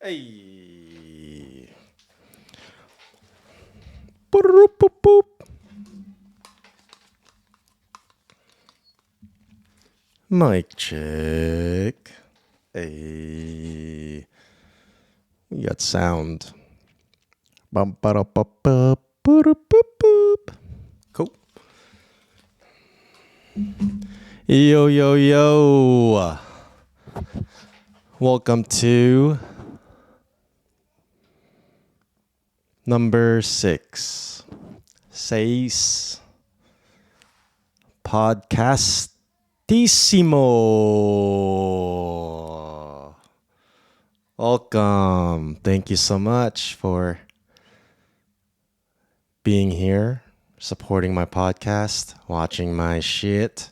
Hey. Boop, boop, boop. Mic check. Hey. We got sound. Bum, ba, ba, ba, boop, boop, boop. Cool. Yo, yo, yo. Welcome to number 6. 6. Podcastissimo. Welcome. Thank you so much for being here, supporting my podcast, watching my shit.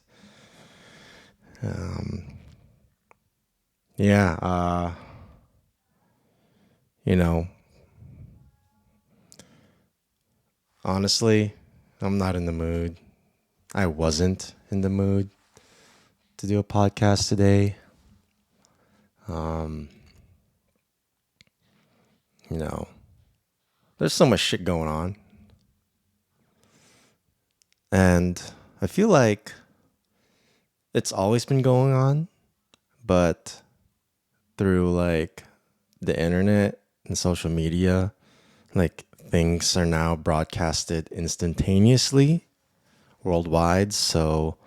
Yeah, you know, honestly, I'm not in the mood. I wasn't in the mood to do a podcast today. You know, there's so much shit going on. And I feel like it's always been going on, but through like the internet and social media, like things are now broadcasted instantaneously worldwide. So,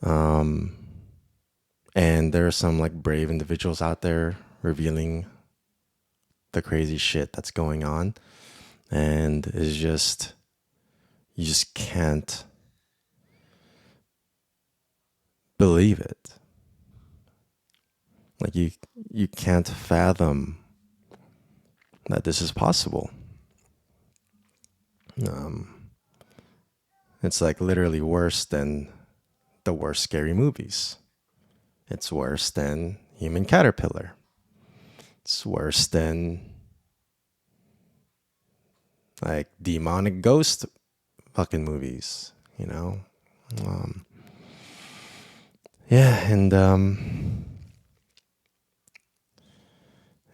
and there are some like brave individuals out there revealing the crazy shit that's going on. And it's just, you just can't believe it. Like you can't fathom that this is possible. It's like literally worse than the worst scary movies. It's worse than Human Caterpillar. It's worse than like demonic ghost fucking movies, you know? Yeah, and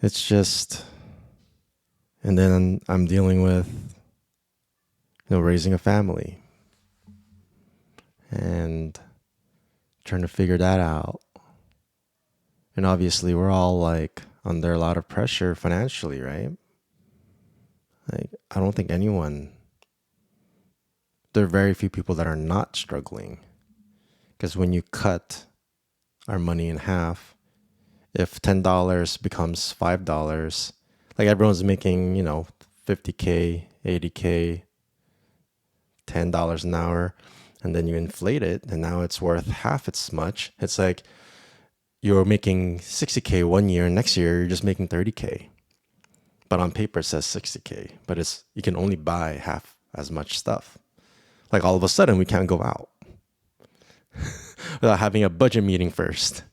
it's just, and then I'm dealing with, raising a family and trying to figure that out. And obviously, we're all like under a lot of pressure financially, right? Like, I don't think there are very few people that are not struggling. Because when you cut our money in half, if $10 becomes $5, like everyone's making, 50K, 80K, $10 an hour, and then you inflate it, and now it's worth half as much. It's like you're making 60K one year, and next year you're just making 30K. But on paper it says 60K, but you can only buy half as much stuff. Like all of a sudden we can't go out without having a budget meeting first.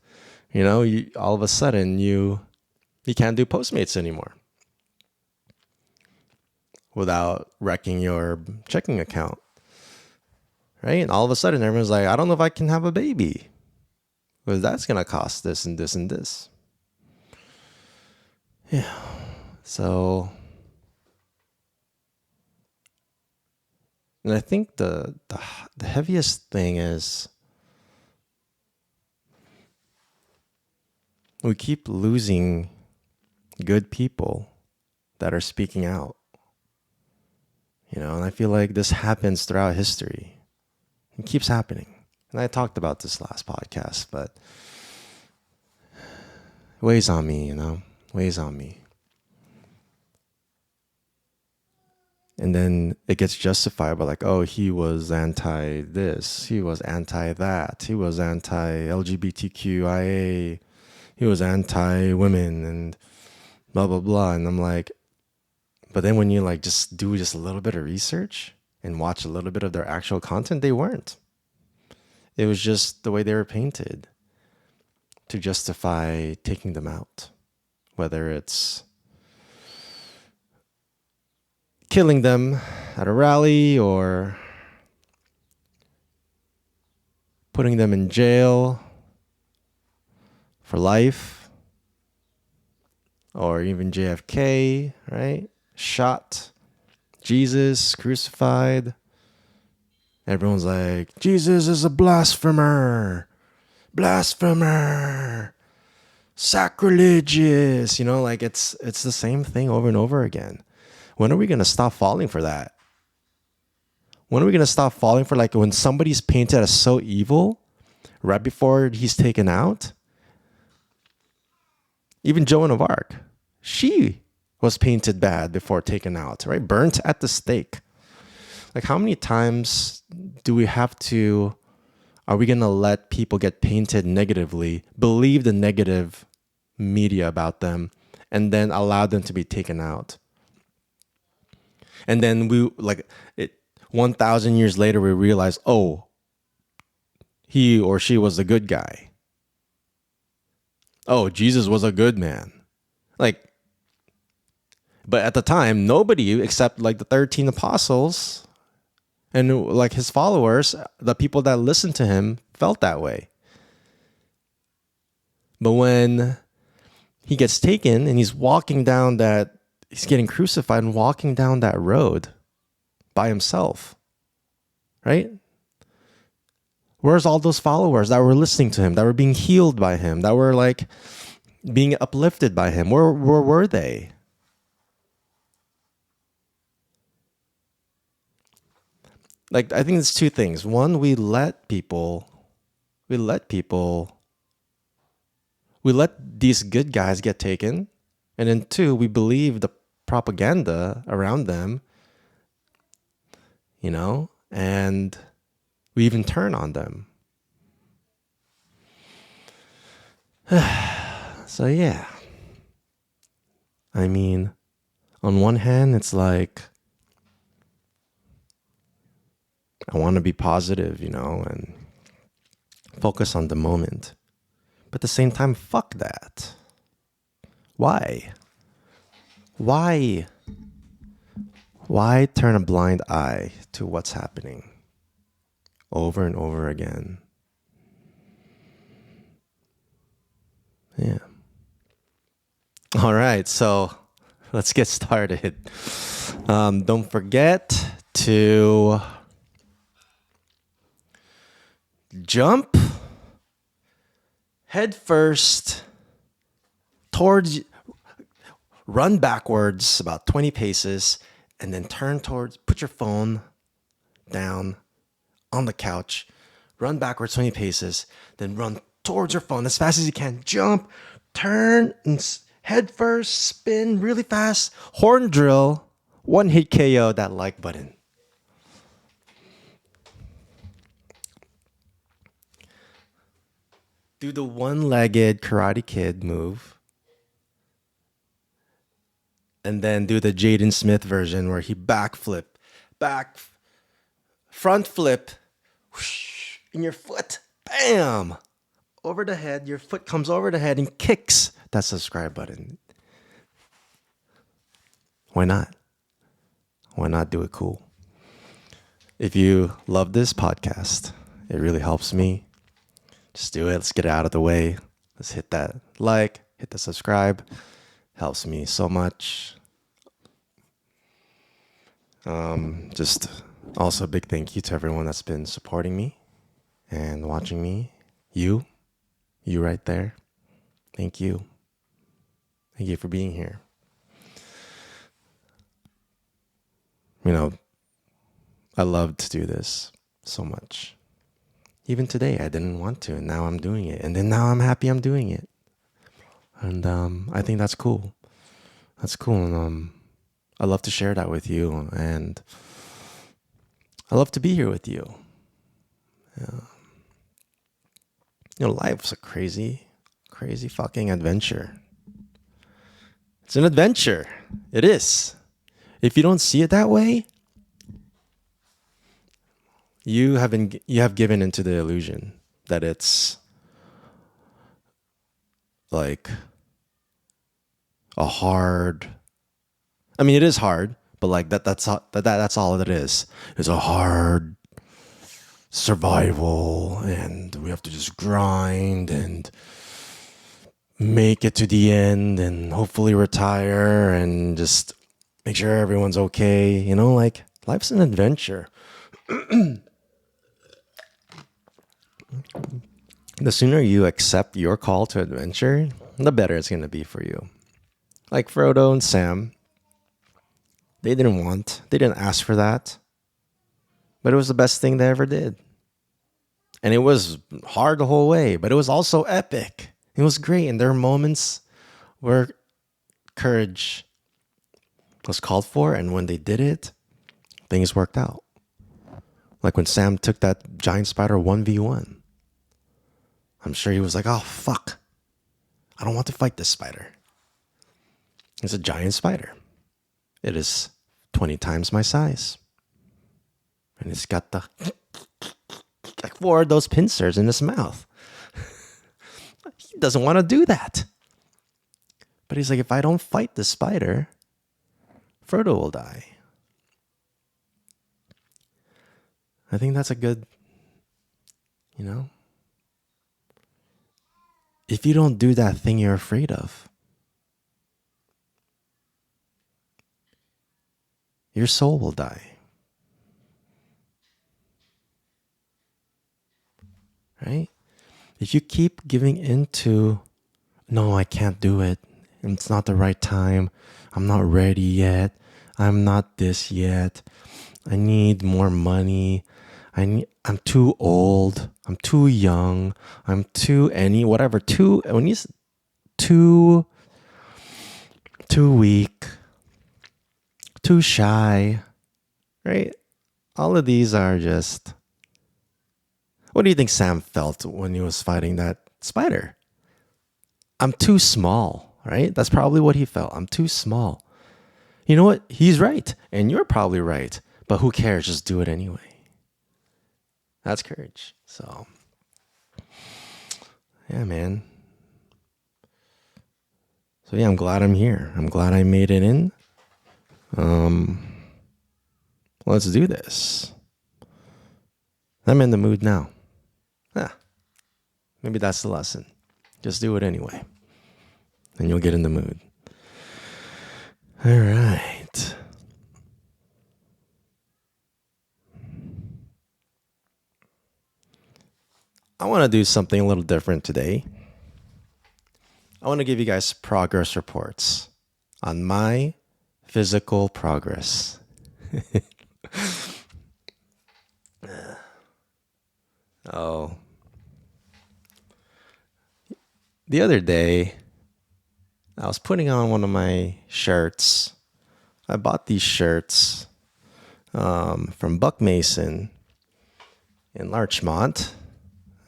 All of a sudden you can't do Postmates anymore without wrecking your checking account. Right? And all of a sudden everyone's like, I don't know if I can have a baby, because that's going to cost this and this and this. Yeah. So, and I think the heaviest thing is we keep losing good people that are speaking out. And I feel like this happens throughout history. It keeps happening. And I talked about this last podcast, but it weighs on me, weighs on me. And then it gets justified by like, oh, he was anti this, he was anti that, he was anti LGBTQIA, he was anti women and blah, blah, blah. And I'm like, but then when you like just do just a little bit of research and watch a little bit of their actual content, they weren't. It was just the way they were painted to justify taking them out, whether it's killing them at a rally or putting them in jail for life. or even JFK, right? Shot. Jesus crucified. Everyone's like, Jesus is a blasphemer. Blasphemer. Sacrilegious. Like it's the same thing over and over again. When are we going to stop falling for that? When are we going to stop falling for, like, when somebody's painted as so evil right before he's taken out? Even Joan of Arc, she was painted bad before taken out, right? Burnt at the stake. Like, how many times are we going to let people get painted negatively, believe the negative media about them, and then allow them to be taken out? And then 1,000 years later, we realize, oh, he or she was the good guy. Oh, Jesus was a good man. But at the time, nobody except like the 13 apostles and like his followers, the people that listened to him, felt that way. But when he gets taken and he's getting crucified and walking down that road by himself, right? Where's all those followers that were listening to him, that were being healed by him, that were like being uplifted by him? Where were they? Like, I think it's two things. One, we let these good guys get taken. And then two, we believe the propaganda around them, and we even turn on them. So yeah. I mean, on one hand, it's like, I want to be positive, and focus on the moment. But at the same time, fuck that. Why? Why turn a blind eye to what's happening over and over again? Yeah. All right, so let's get started. Don't forget to jump head first run backwards about 20 paces, and then put your phone down on the couch, run backwards 20 paces, then run towards your phone as fast as you can, jump, turn, and head first, spin really fast, horn drill, one hit KO that like button. Do the one-legged Karate Kid move. And then do the Jaden Smith version where he front flip, whoosh, and your foot, bam, over the head. Your foot comes over the head and kicks that subscribe button. Why not? Why not do it cool? If you love this podcast, it really helps me. Just do it. Let's get it out of the way. Let's hit that like, hit the subscribe. Helps me so much. Just also a big thank you to everyone that's been supporting me and watching me. You right there. Thank you. Thank you for being here. I love to do this so much. Even today, I didn't want to, and now I'm doing it. And then now I'm happy I'm doing it. And I think that's cool. That's cool. And I love to share that with you. And I love to be here with you. Life's a crazy, crazy fucking adventure. It's an adventure. It is. If you don't see it that way, you have given into the illusion that it's like a hard. I mean, it is hard, but like that's all it is. It's a hard survival, and we have to just grind and make it to the end and hopefully retire and just make sure everyone's okay. Like life's an adventure. The sooner you accept your call to adventure, the better it's going to be for you. Like Frodo and Sam, they didn't ask for that, but it was the best thing they ever did. And it was hard the whole way, but it was also epic. It was great. And there were moments where courage was called for. And when they did it, things worked out. Like when Sam took that giant spider 1v1. I'm sure he was like, oh, fuck. I don't want to fight this spider. It's a giant spider. It is 20 times my size. And it's got the like 4 of those pincers in his mouth. He doesn't want to do that. But he's like, if I don't fight the spider, Frodo will die. I think that's a good, if you don't do that thing you're afraid of, your soul will die. Right? If you keep giving into, no, I can't do it. It's not the right time. I'm not ready yet. I'm not this yet. I need more money. I'm too old. I'm too young. I'm too whatever. When you too weak, too shy, right? All of these are just. What do you think Sam felt when he was fighting that spider? I'm too small, right? That's probably what he felt. I'm too small. You know what? He's right. And you're probably right. But who cares? Just do it anyway. That's courage. So, yeah, man. So, yeah, I'm glad I'm here. I'm glad I made it in. Let's do this. I'm in the mood now. Maybe that's the lesson. Just do it anyway. And you'll get in the mood. All right. I want to do something a little different today. I want to give you guys progress reports on my physical progress. Oh. The other day, I was putting on one of my shirts. I bought these shirts from Buck Mason in Larchmont.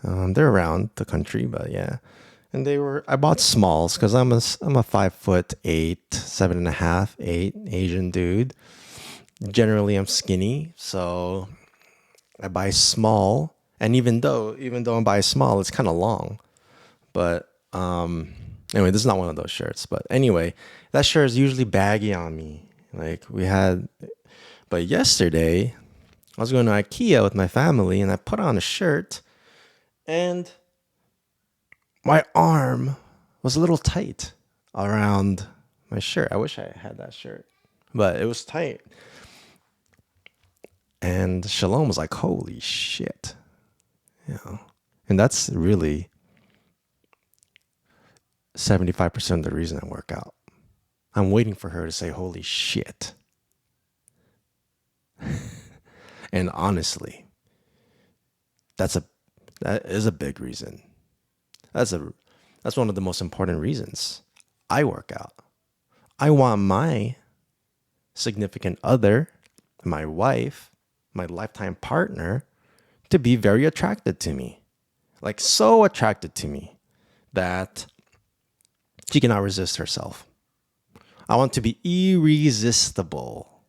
They're around the country, but yeah. And I bought smalls because I'm a 5'8", 7.5, 8 Asian dude. Generally, I'm skinny, so I buy small. And even though I buy small, it's kind of long. But anyway, this is not one of those shirts. But anyway, that shirt is usually baggy on me. But yesterday, I was going to IKEA with my family, and I put on a shirt, and my arm was a little tight around my shirt. I wish I had that shirt, but it was tight. And Shalom was like, holy shit. And that's really 75% of the reason I work out. I'm waiting for her to say, holy shit. And honestly, that is a big reason. That's one of the most important reasons I work out. I want my significant other, my wife, my lifetime partner, to be very attracted to me. Like so attracted to me that she cannot resist herself. I want to be irresistible.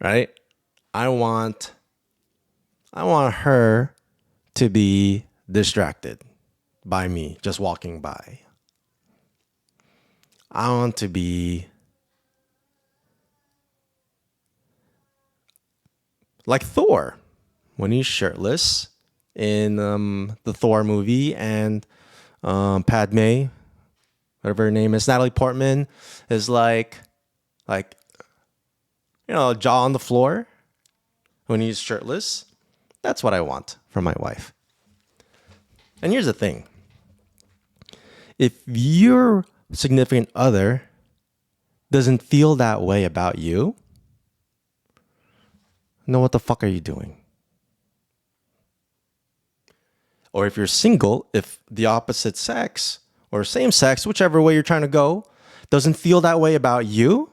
Right? I want her to be distracted by me just walking by. I want to be like Thor when he's shirtless in the Thor movie, and Padme, whatever her name is, Natalie Portman, is like jaw on the floor when he's shirtless. That's what I want from my wife. And here's the thing: if your significant other doesn't feel that way about you, then what the fuck are you doing? Or if you're single, if the opposite sex or same sex, whichever way you're trying to go, doesn't feel that way about you,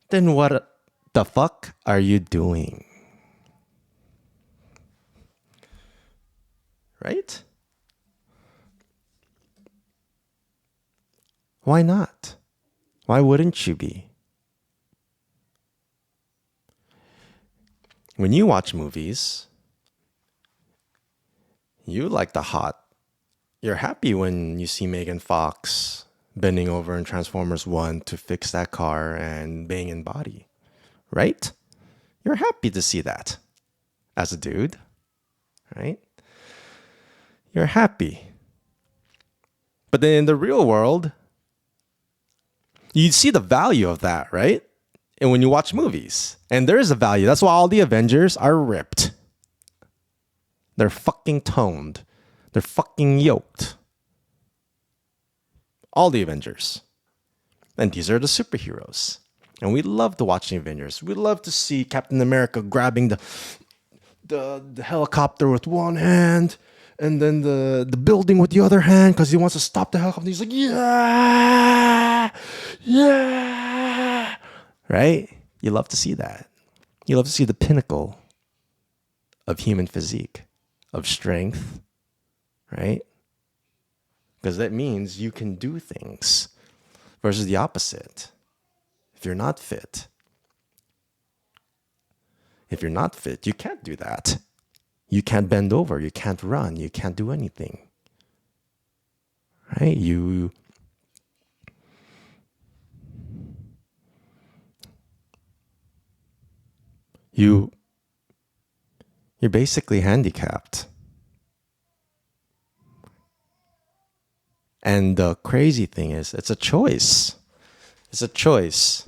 then what the fuck are you doing? Right? Why not? Why wouldn't you be? When you watch movies, you like the hot. You're happy when you see Megan Fox bending over in Transformers 1 to fix that car and banging body, right? You're happy to see that as a dude, right? You're happy. But then in the real world, you see the value of that, right? And when you watch movies, and there is a value. That's why all the Avengers are ripped. They're fucking toned. They're fucking yoked. All the Avengers. And these are the superheroes. And we love to watch the Avengers. We love to see Captain America grabbing the helicopter with one hand and then the building with the other hand because he wants to stop the helicopter. He's like, yeah, yeah. Right? You love to see that. You love to see the pinnacle of human physique, of strength, right? Because that means you can do things versus the opposite. If you're not fit, you can't do that. You can't bend over. You can't run. You can't do anything. Right? You're basically handicapped. And the crazy thing is, it's a choice. It's a choice.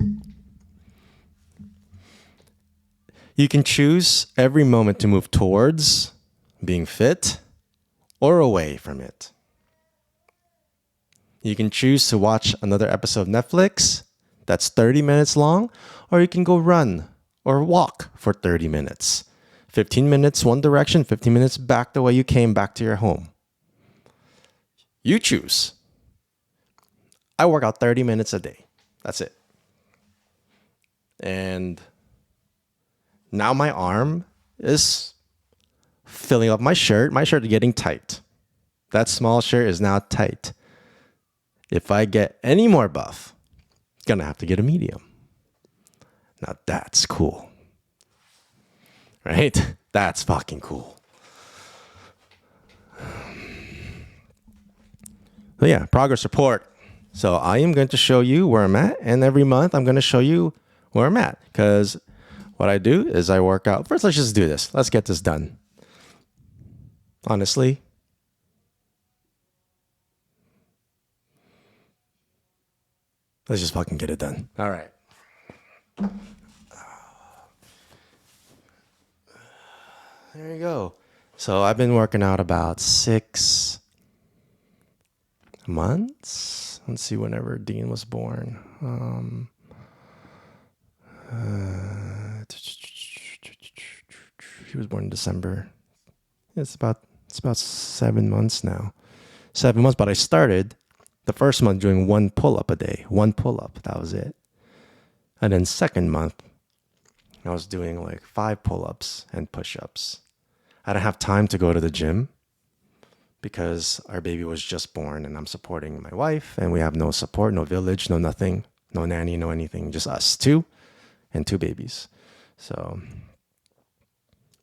You can choose every moment to move towards being fit or away from it. You can choose to watch another episode of Netflix that's 30 minutes long, or you can go run or walk for 30 minutes. 15 minutes one direction, 15 minutes back the way you came back to your home. You choose. I work out 30 minutes a day. That's it. And now my arm is filling up my shirt. My shirt is getting tight. That small shirt is now tight. If I get any more buff, I'm gonna have to get a medium. Now that's cool. Right? That's fucking cool. So yeah, progress report. So I am going to show you where I'm at, and every month I'm going to show you where I'm at. Because what I do is I work out. First, let's just do this. Let's get this done. Honestly, let's just fucking get it done. All right. There you go. So I've been working out about 6 months. Let's see, whenever Dean was born. He was born in December. It's about 7 months now. 7 months, but I started the first month doing 1 pull-up a day. 1 pull-up, that was it. And then second month, I was doing like 5 pull-ups and push-ups. I didn't have time to go to the gym because our baby was just born and I'm supporting my wife and we have no support, no village, no nothing, no nanny, no anything, just us 2 and 2 babies. So,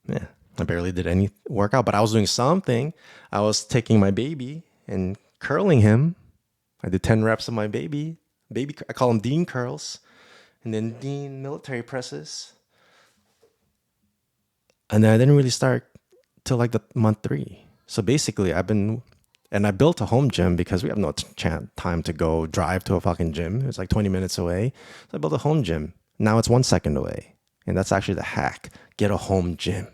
yeah, I barely did any workout, but I was doing something. I was taking my baby and curling him. I did 10 reps of my baby. I call them Dean curls. And then Dean military presses. And then I didn't really start till like the month 3. So basically, I built a home gym because we have no time to go drive to a fucking gym. It's like 20 minutes away. So I built a home gym. Now it's 1 second away. And that's actually the hack. Get a home gym.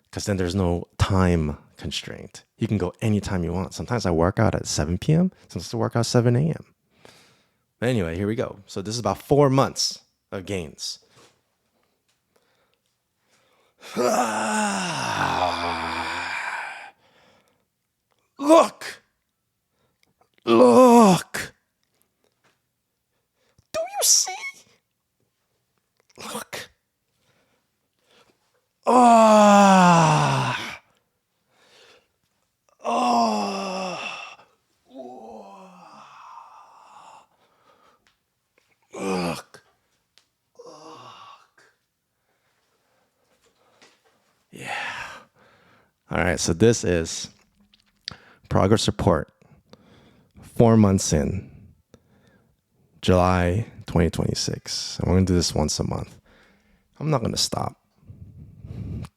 Because then there's no time constraint. You can go anytime you want. Sometimes I work out at 7 p.m. Sometimes I work out 7 a.m. But anyway, here we go. So this is about 4 months of gains. Look! Look! Do you see? Look. Ah. Oh. Look. Look. Yeah. All right, so this is progress report. 4 months in. July 2026. And we're going to do this once a month. I'm not going to stop.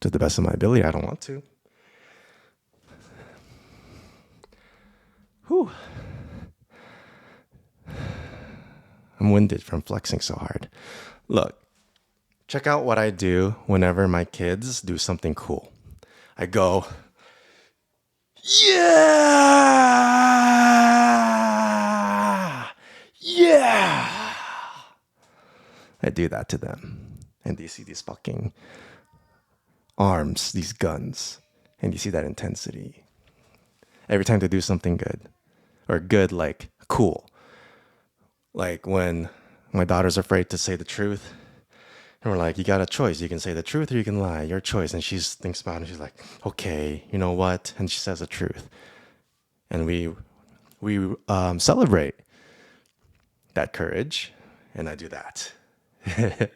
To the best of my ability, I don't want to. Whew. I'm winded from flexing so hard. Look, check out what I do whenever my kids do something cool. I go, yeah! Yeah! I do that to them. And you see these fucking arms, these guns, and you see that intensity. Every time they do something good, or good like cool. Like when my daughter's afraid to say the truth, and we're like, you got a choice. You can say the truth or you can lie. Your choice. And she thinks about it and she's like, okay, you know what? And she says the truth. And we celebrate that courage. And I do that. And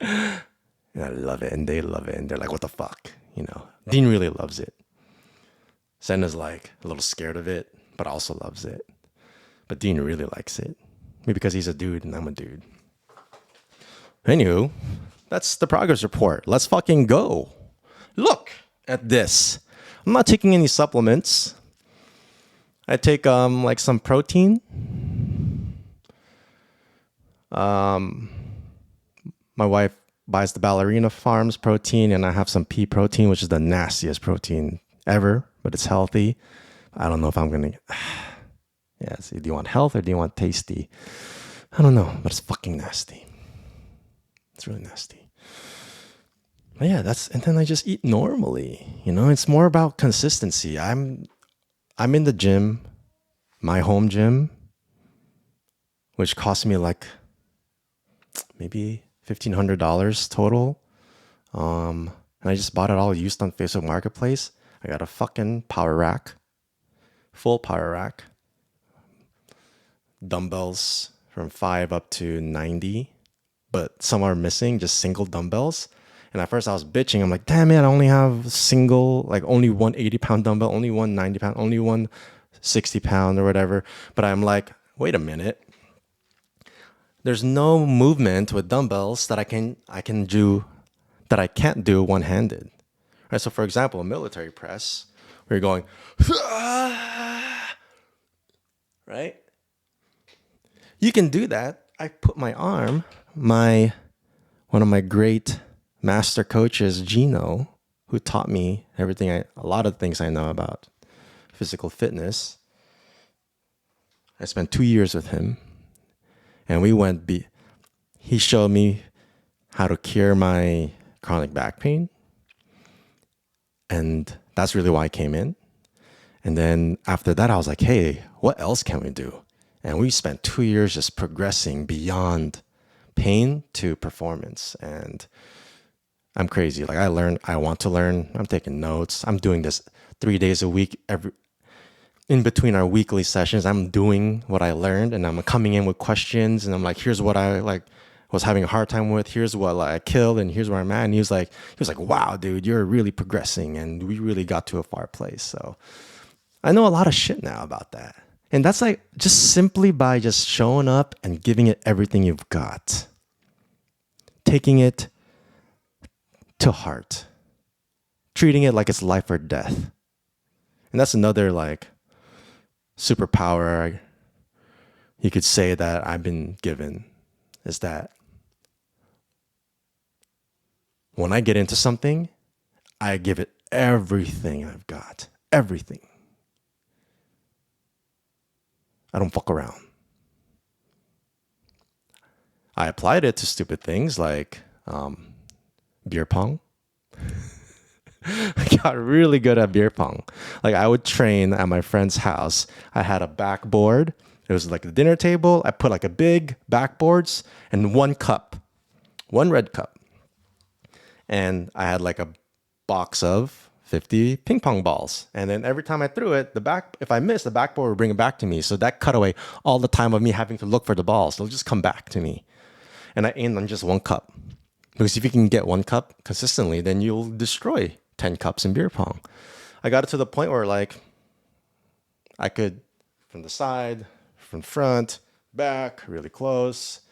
I love it. And they love it. And they're like, what the fuck? You know, Dean really loves it. Senna's like a little scared of it, but also loves it. But Dean really likes it. Maybe because he's a dude and I'm a dude. Anywho, that's the progress report. Let's fucking go. Look at this. I'm not taking any supplements. I take like some protein. My wife buys the Ballerina Farms protein, and I have some pea protein, which is the nastiest protein ever, but it's healthy. I don't know if I'm gonna. Yeah, so do you want health or do you want tasty? I don't know, but it's fucking nasty. It's really nasty. But yeah, and then I just eat normally. You know, it's more about consistency. I'm in the gym, my home gym, which cost me like maybe $1,500 total. And I just bought it all used on Facebook Marketplace. I got a fucking power rack, full power rack, dumbbells from 5 up to 90, but some are missing, just single dumbbells. And at first I was bitching. I'm like, damn it, I only have single, like only one 80-pound dumbbell, only one 90-pound, only one 60-pound or whatever. But I'm like, wait a minute. There's no movement with dumbbells that I can do that I can't do one-handed. Right? So for example, a military press, where you're going, right? You can do that. I put my arm, one of my great master coaches, Gino, who taught me a lot of things I know about physical fitness. I spent 2 years with him, and he showed me how to cure my chronic back pain. And that's really why I came in. And then after that, I was like, hey, what else can we do? And we spent 2 years just progressing beyond pain to performance. And I'm crazy. Like I want to learn. I'm taking notes. I'm doing this 3 days a week. In between our weekly sessions, I'm doing what I learned, and I'm coming in with questions. And I'm like, here's what I was having a hard time with. Here's what I killed, and here's where I'm at. And he was like, wow, dude, you're really progressing, and we really got to a far place. So I know a lot of shit now about that. And that's like just simply by just showing up and giving it everything you've got. Taking it to heart. treating it like it's life or death. And that's another like superpower you could say that I've been given, is that when I get into something, I give it everything I've got. Everything. I don't fuck around. I applied it to stupid things like beer pong. I got really good at beer pong. Like I would train at my friend's house. I had a backboard. It was like a dinner table. I put like a big backboards and one cup, one red cup. And I had like a box of 50 ping pong balls. And then every time I threw it, if I missed, the backboard would bring it back to me. So that cut away all the time of me having to look for the balls. They'll just come back to me. And I aimed on just one cup. Because if you can get one cup consistently, then you'll destroy 10 cups in beer pong. I got it to the point where like I could, from the side, from front, back, really close.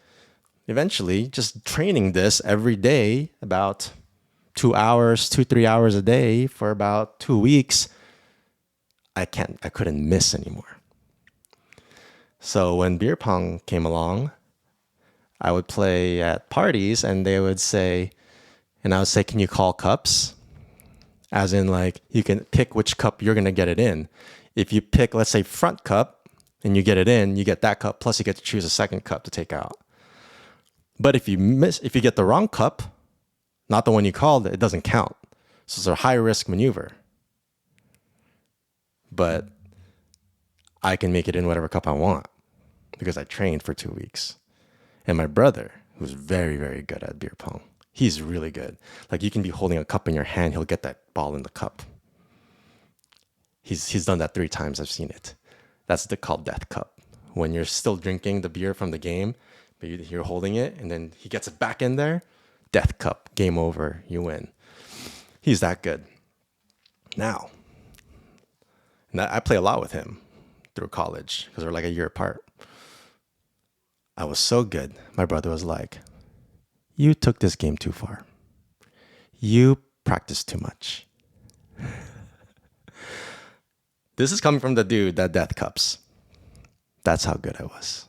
Eventually, just training this every day, about 2 hours, 3 hours a day for about 2 weeks, I couldn't miss anymore. So when beer pong came along, I would play at parties and they would say, and I would say, can you call cups? As in like, you can pick which cup you're going to get it in. If you pick, let's say front cup and you get it in, you get that cup, plus you get to choose a second cup to take out. But if you get the wrong cup, not the one you called, it doesn't count. So it's a high risk maneuver. But I can make it in whatever cup I want because I trained for 2 weeks. And my brother, who's very, very good at beer pong, he's really good. Like you can be holding a cup in your hand, he'll get that ball in the cup. He's done that 3 times. I've seen it. That's called death cup. When you're still drinking the beer from the game, but you're holding it, and then he gets it back in there, death cup, game over, you win. He's that good. Now, I play a lot with him through college because we're like a year apart. I was so good. My brother was like, you took this game too far. You practiced too much. This is coming from the dude that death cups. That's how good I was.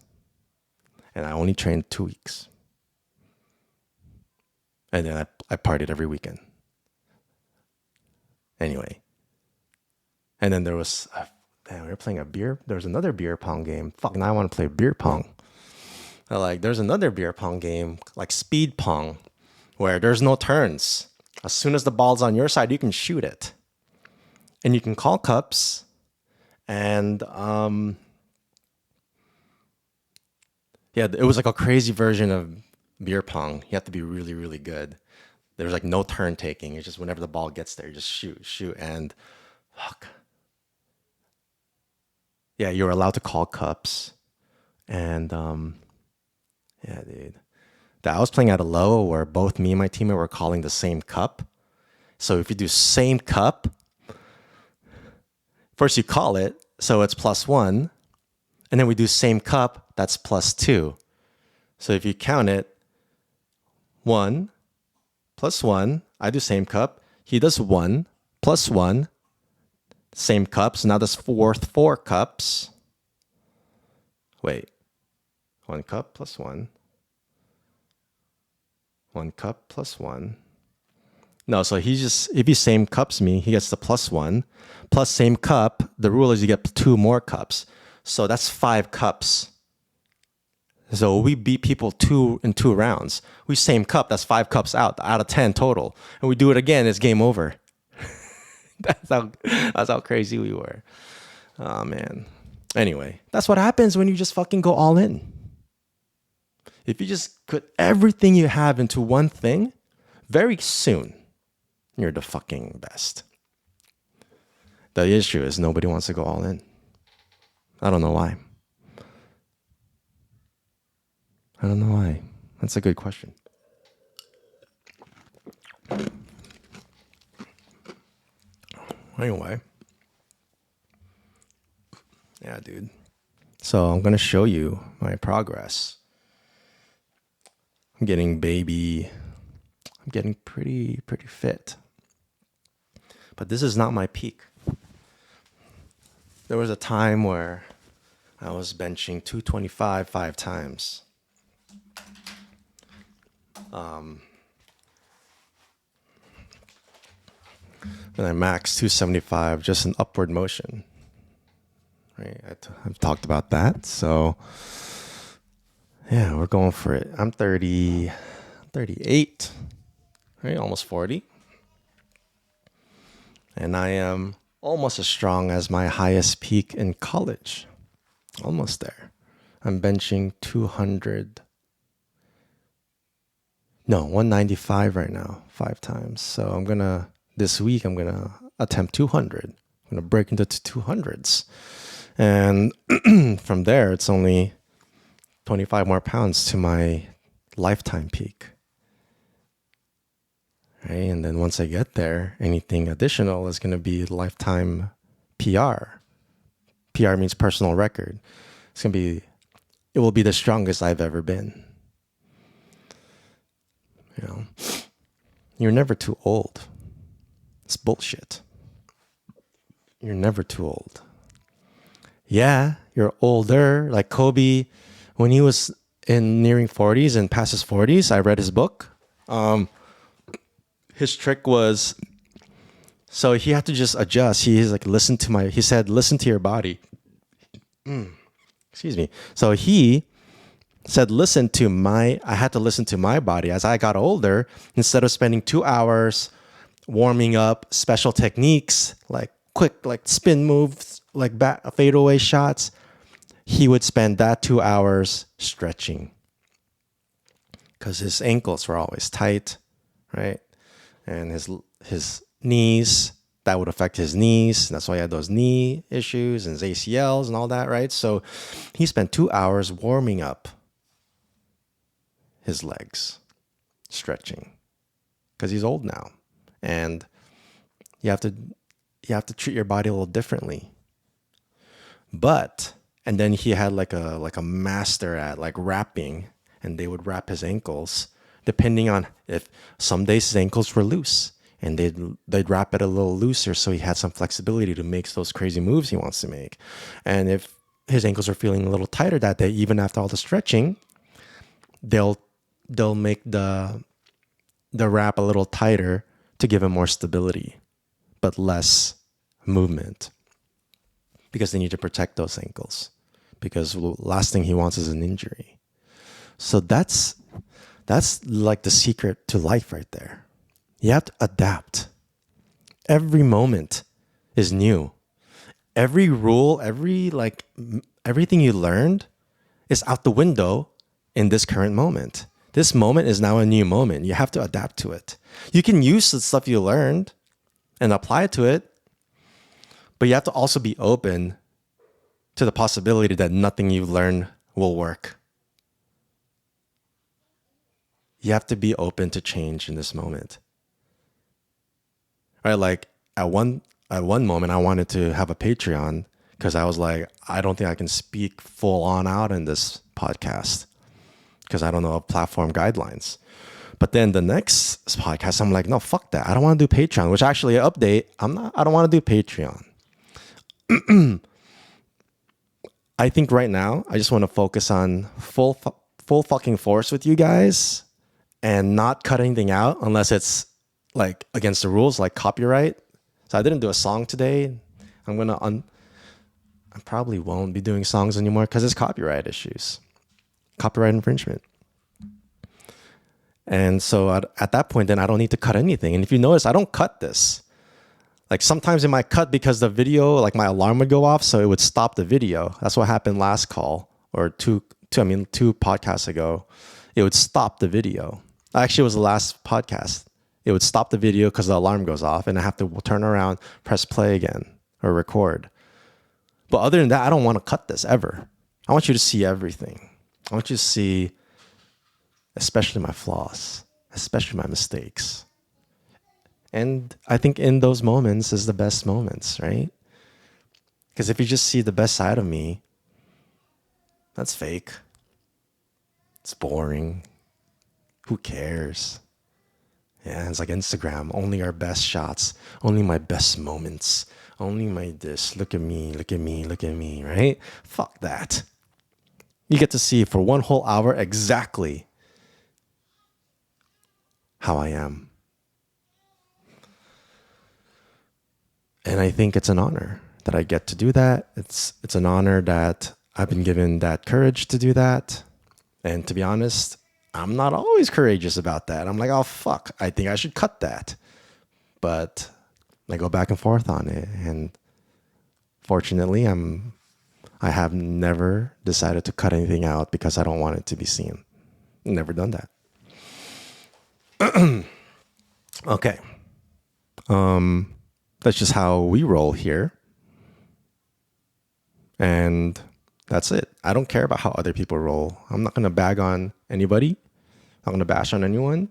And I only trained 2 weeks. And then I partied every weekend. Anyway. And then there was, we were playing there was another beer pong game. Fuck, now I want to play beer pong. Like, there's another beer pong game, like speed pong, where there's no turns. As soon as the ball's on your side, you can shoot it. And you can call cups. And, yeah, it was like a crazy version of beer pong. You have to be really, really good. There's like no turn taking. It's just whenever the ball gets there, you just shoot. And, fuck. Yeah, you're allowed to call cups. And, yeah, dude. I was playing at a low where both me and my teammate were calling the same cup. So if you do same cup, first you call it, so it's +1. And then we do same cup, that's +2. So if you count it, 1 + 1, I do same cup. He does 1 + 1, same cups. Now that's 4 cups. Wait, 1 cup + 1. 1 cup + 1. No, so if he same cups me, he gets the +1. Plus same cup, the rule is you get 2 more cups. So that's 5 cups. So we beat people in 2 rounds. We same cup, that's 5 cups out of 10 total. And we do it again, it's game over. That's how crazy we were. Oh, man. Anyway, that's what happens when you just fucking go all in. If you just put everything you have into one thing, very soon, you're the fucking best. The issue is nobody wants to go all in. I don't know why. I don't know why. That's a good question. Anyway. Yeah, dude. So I'm going to show you my progress. I'm getting pretty fit. But this is not my peak. There was a time where I was benching 225 5 times. And I maxed 275, just an upward motion. Right? I've talked about that. So, yeah, we're going for it. I'm 30, 38, right? Almost 40. And I am almost as strong as my highest peak in college. Almost there. I'm benching 200. No, 195 right now, 5 times. So this week, I'm going to attempt 200. I'm going to break into 200s. And from there, it's only 25 more pounds to my lifetime peak. Right? And then once I get there, anything additional is going to be lifetime PR. PR means personal record. It will be the strongest I've ever been. You know, you're never too old. It's bullshit. You're never too old. Yeah, you're older. Like Kobe, when he was in nearing 40s and past his 40s, I read his book. His trick was, so he had to just adjust. He said, listen to your body. Excuse me. So he said, I had to listen to my body. As I got older, instead of spending 2 hours warming up special techniques, like quick, like spin moves, like fadeaway shots, he would spend that 2 hours stretching. Because his ankles were always tight, right? And his knees, that would affect his knees. And that's why he had those knee issues and his ACLs and all that, right? So he spent 2 hours warming up his legs, stretching, because he's old now. And you have to treat your body a little differently. And then he had like a master at like wrapping, and they would wrap his ankles depending on if some days his ankles were loose, and they'd wrap it a little looser so he had some flexibility to make those crazy moves he wants to make. And if his ankles are feeling a little tighter that day, even after all the stretching, they'll make the wrap a little tighter to give him more stability, but less movement, because they need to protect those ankles, because the last thing he wants is an injury. So that's like the secret to life right there. You have to adapt. Every moment is new. Every rule, everything you learned is out the window in this current moment. This moment is now a new moment. You have to adapt to it. You can use the stuff you learned and apply it to it, but you have to also be open to the possibility that nothing you've learned will work. You have to be open to change in this moment. Right? Like at one moment, I wanted to have a Patreon because I was like, I don't think I can speak full on out in this podcast because I don't know platform guidelines. But then the next podcast, I'm like, no, fuck that. I don't want to do Patreon, which actually update. I don't want to do Patreon. I think right now, I just want to focus on full fucking force with you guys and not cut anything out unless it's like against the rules, like copyright. So I didn't do a song today. I probably won't be doing songs anymore because it's copyright issues, copyright infringement. And so at that point, then I don't need to cut anything. And if you notice, I don't cut this. Like sometimes it might cut because the video, like my alarm would go off, so it would stop the video. That's what happened last call, or two podcasts ago. It would stop the video. Actually, it was the last podcast. It would stop the video because the alarm goes off, and I have to turn around, press play again, or record. But other than that, I don't want to cut this ever. I want you to see everything. I want you to see, especially my flaws, especially my mistakes. And I think in those moments is the best moments, right? Because if you just see the best side of me, that's fake. It's boring. Who cares? Yeah, it's like Instagram. Only our best shots. Only my best moments. Only my this. Look at me. Look at me. Look at me. Right? Fuck that. You get to see for 1 whole hour exactly how I am. And I think it's an honor that I get to do that. It's an honor that I've been given that courage to do that. And to be honest, I'm not always courageous about that. I'm like, oh fuck, I think I should cut that. But I go back and forth on it. And fortunately, I have never decided to cut anything out because I don't want it to be seen. Never done that. Okay. That's just how we roll here. And that's it. I don't care about how other people roll. I'm not going to bag on anybody. I'm not going to bash on anyone.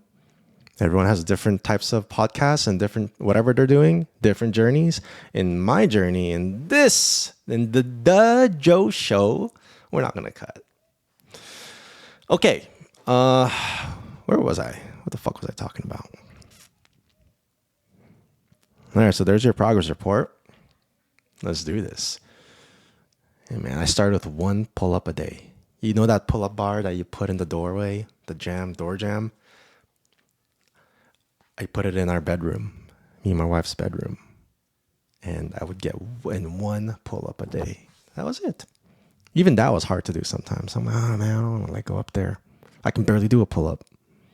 Everyone has different types of podcasts and different whatever they're doing, different journeys. In my journey, in the Joe Show, we're not going to cut. Okay. Where was I? What the fuck was I talking about? All right, so there's your progress report. Let's do this. Hey man, I started with 1 pull-up a day. You know that pull-up bar that you put in the doorway, the door jam? I put it in our bedroom, me and my wife's bedroom. And I would get in 1 pull-up a day. That was it. Even that was hard to do sometimes. I'm like, oh man, I don't want to go up there. I can barely do a pull-up.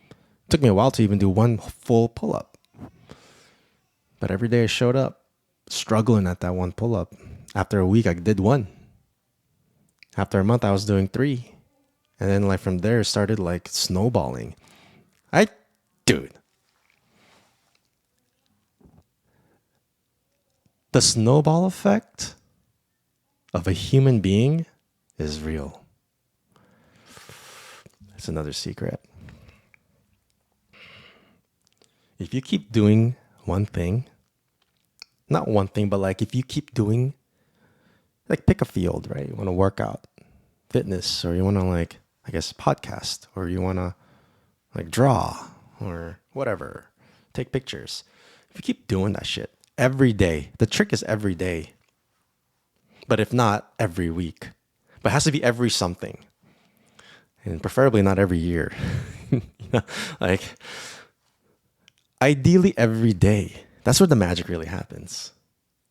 It took me a while to even do 1 full pull-up. But every day I showed up, struggling at that 1 pull-up. After a week, I did 1. After a month, I was doing 3. And then like from there, it started like snowballing. Dude. The snowball effect of a human being is real. It's another secret. If you keep doing one thing, not one thing, but like if you keep doing, like pick a field, right? You want to work out, fitness, or you want to like, I guess, podcast, or you want to like draw or whatever, take pictures. If you keep doing that shit every day, the trick is every day. But if not, every week. But it has to be every something. And preferably not every year. You know, like ideally every day. That's where the magic really happens.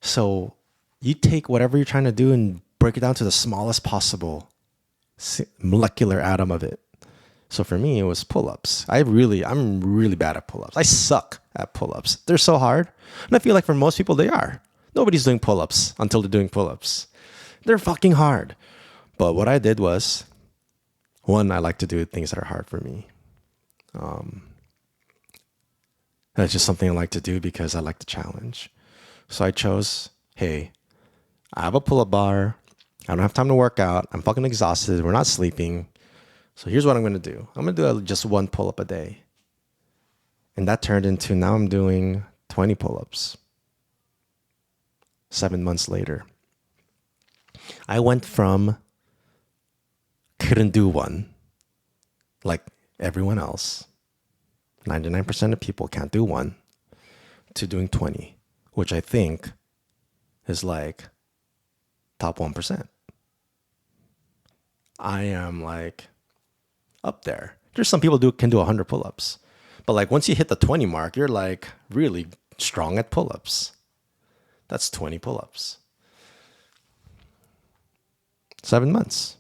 So you take whatever you're trying to do and break it down to the smallest possible molecular atom of it. So for me, it was pull-ups. I'm really bad at pull-ups. I suck at pull-ups. They're so hard. And I feel like for most people, they are. Nobody's doing pull-ups until they're doing pull-ups. They're fucking hard. But what I did was, 1, I like to do things that are hard for me. That's just something I like to do because I like the challenge. So I chose, hey, I have a pull-up bar. I don't have time to work out. I'm fucking exhausted. We're not sleeping. So here's what I'm going to do. I'm going to do just 1 pull-up a day. And that turned into now I'm doing 20 pull-ups. 7 months later. I went from couldn't do 1 like everyone else. 99% of people can't do 1 to doing 20, which I think is like top 1%. I am like up there. There's some people can do 100 pull-ups. But like once you hit the 20 mark, you're like really strong at pull-ups. That's 20 pull-ups. 7 months.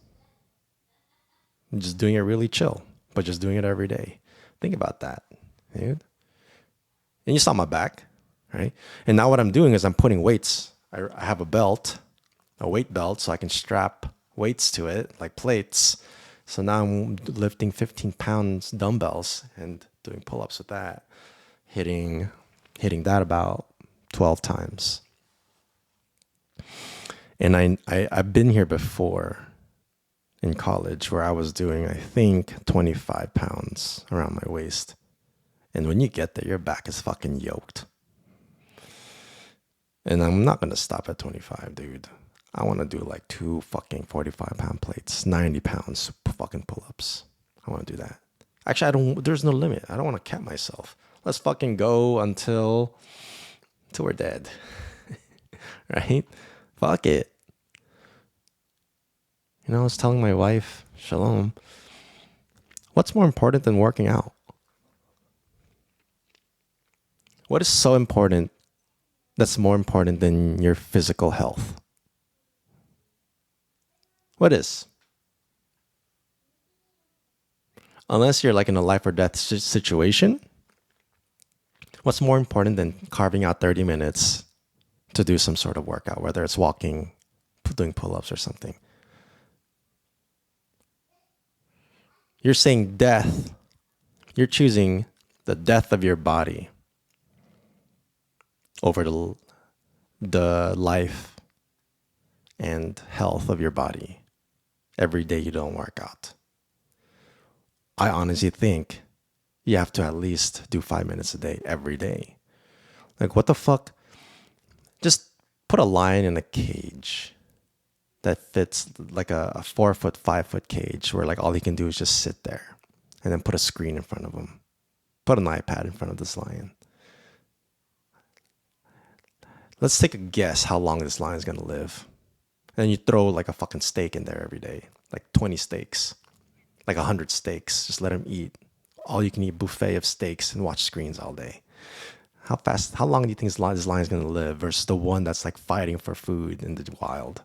I'm just doing it really chill, but just doing it every day. Think about that, dude. And you saw my back, right? And now what I'm doing is I'm putting weights. I have a belt, a weight belt, so I can strap weights to it, like plates. So now I'm lifting 15 pounds dumbbells and doing pull-ups with that, hitting that about 12 times. And I've been here before in college where I was doing, I think, 25 pounds around my waist. And when you get there, your back is fucking yoked. And I'm not going to stop at 25, dude. I want to do like 2 fucking 45-pound plates, 90 pounds fucking pull-ups. I want to do that. Actually, I don't. There's no limit. I don't want to cap myself. Let's fucking go until we're dead, right? Fuck it. You know, I was telling my wife, Shalom, what's more important than working out? What is so important that's more important than your physical health? What is? Unless you're like in a life or death situation, what's more important than carving out 30 minutes to do some sort of workout, whether it's walking, doing pull ups, or something? You're saying death. You're choosing the death of your body over the life and health of your body every day you don't work out. I honestly think you have to at least do 5 minutes a day every day. Like, what the fuck? Just put a lion in a cage that fits like a 4 foot, 5 foot cage where like all he can do is just sit there, and then put a screen in front of him. Put an iPad in front of this lion. Let's take a guess how long this lion is going to live. And then you throw like a fucking steak in there every day, like 20 steaks, like 100 steaks. Just let him eat. All you can eat buffet of steaks and watch screens all day. How long do you think this lion is going to live versus the one that's like fighting for food in the wild?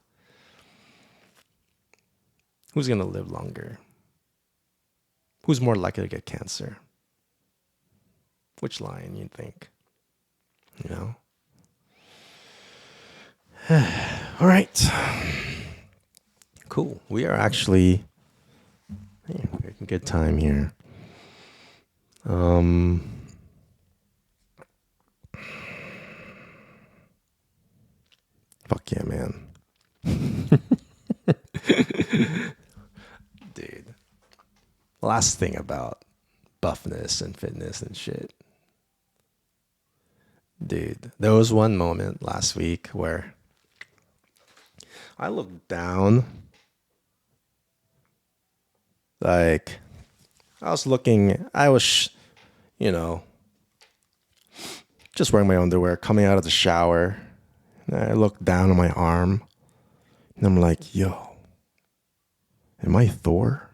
Who's going to live longer? Who's more likely to get cancer? Which lion, you think? You know? All right. Cool. We are actually making good time here. Fuck yeah, man. Dude. Last thing about buffness and fitness and shit. Dude, there was one moment last week where I looked down. Like, I was, just wearing my underwear, coming out of the shower. And I looked down on my arm. And I'm like, yo, am I Thor?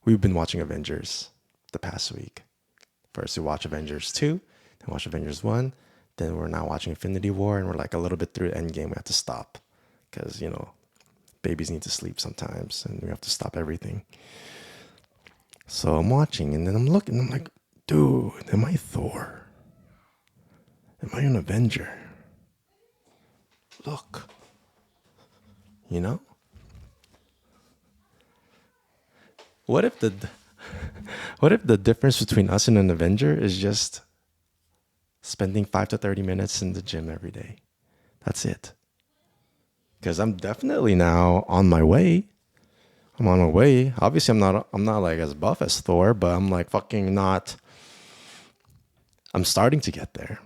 We've been watching Avengers the past week. First we watch Avengers 2, then watch Avengers 1. Then we're now watching Infinity War, and we're like a little bit through Endgame. We have to stop because, babies need to sleep sometimes, and we have to stop everything. So I'm watching, and then I'm looking, I'm like, dude, am I Thor? Am I an Avenger? Look. What if the difference between us and an Avenger is just spending 5 to 30 minutes in the gym every day? That's it. Because I'm definitely now on my way. I'm on my way. Obviously, I'm not like as buff as Thor, but I'm like fucking not. I'm starting to get there.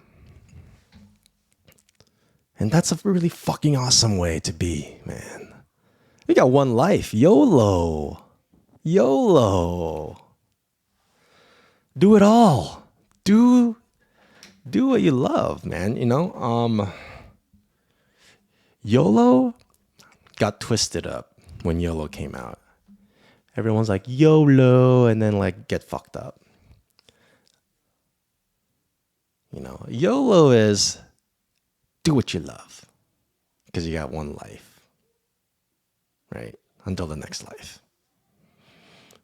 And that's a really fucking awesome way to be, man. We got one life. YOLO. YOLO. Do it all. Do what you love, man. YOLO got twisted up when YOLO came out. Everyone's like YOLO and then like get fucked up. YOLO is do what you love because you got one life, right? Until the next life.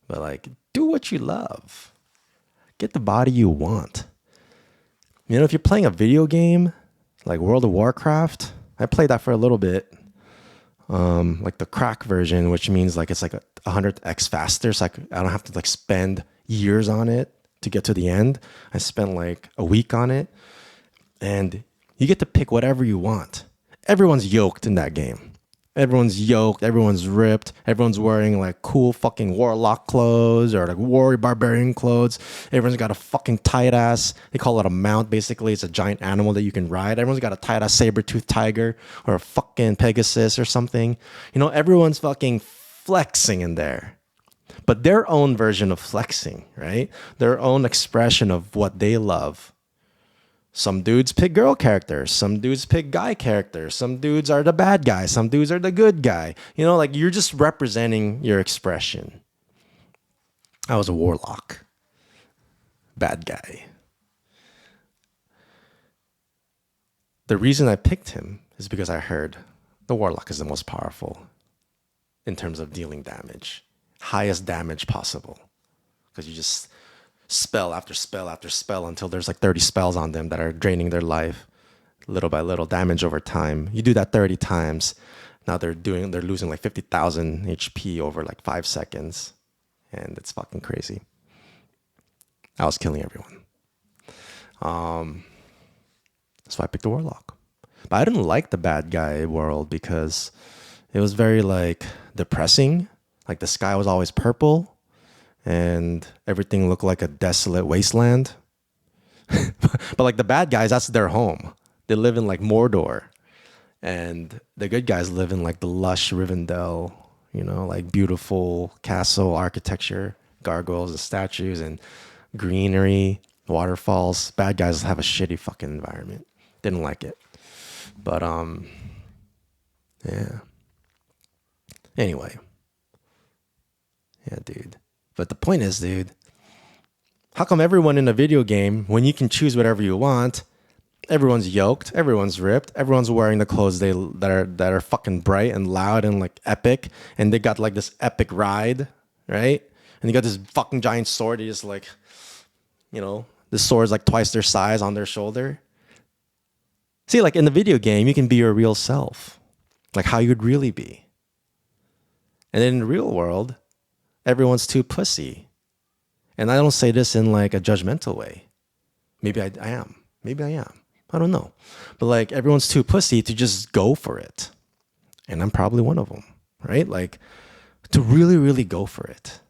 But like, do what you love. Get the body you want. If you're playing a video game like World of Warcraft, I played that for a little bit. Like the crack version, which means like it's like 100x faster. So I don't have to like spend years on it to get to the end. I spent like a week on it. And you get to pick whatever you want. Everyone's yoked in that game. Everyone's yoked. Everyone's ripped. Everyone's wearing like cool fucking warlock clothes or like warrior barbarian clothes. Everyone's got a fucking tight ass. They call it a mount. Basically, it's a giant animal that you can ride. Everyone's got a tight ass saber-toothed tiger or a fucking Pegasus or something. Everyone's fucking flexing in there. But their own version of flexing, right? Their own expression of what they love. Some dudes pick girl characters. Some dudes pick guy characters. Some dudes are the bad guy. Some dudes are the good guy. You know, like you're just representing your expression. I was a warlock. Bad guy. The reason I picked him is because I heard the warlock is the most powerful in terms of dealing damage. Highest damage possible. Because you just spell after spell after spell until there's like 30 spells on them that are draining their life little by little, damage over time. You do that 30 times. Now they're losing like 50,000 HP over like 5 seconds. And it's fucking crazy. I was killing everyone. So I picked the warlock. But I didn't like the bad guy world because it was very like depressing. Like the sky was always purple and everything looked like a desolate wasteland. But like the bad guys, that's their home. They live in like Mordor. And the good guys live in like the lush Rivendell, you know, like beautiful castle architecture, gargoyles and statues and greenery, waterfalls. Bad guys have a shitty fucking environment. Didn't like it. But yeah. Anyway. Yeah, dude. But the point is, dude, how come everyone in a video game, when you can choose whatever you want, everyone's yoked, everyone's ripped, everyone's wearing the clothes that are fucking bright and loud and like epic, and they got like this epic ride, right? And you got this fucking giant sword, you just like, you know, the sword's like twice their size on their shoulder. See, like in the video game, you can be your real self, like how you'd really be. And then in the real world, everyone's too pussy. And I don't say this in like a judgmental way. Maybe I am. Maybe I am. I don't know. But like everyone's too pussy to just go for it. And I'm probably one of them, right? Like to really, really go for it.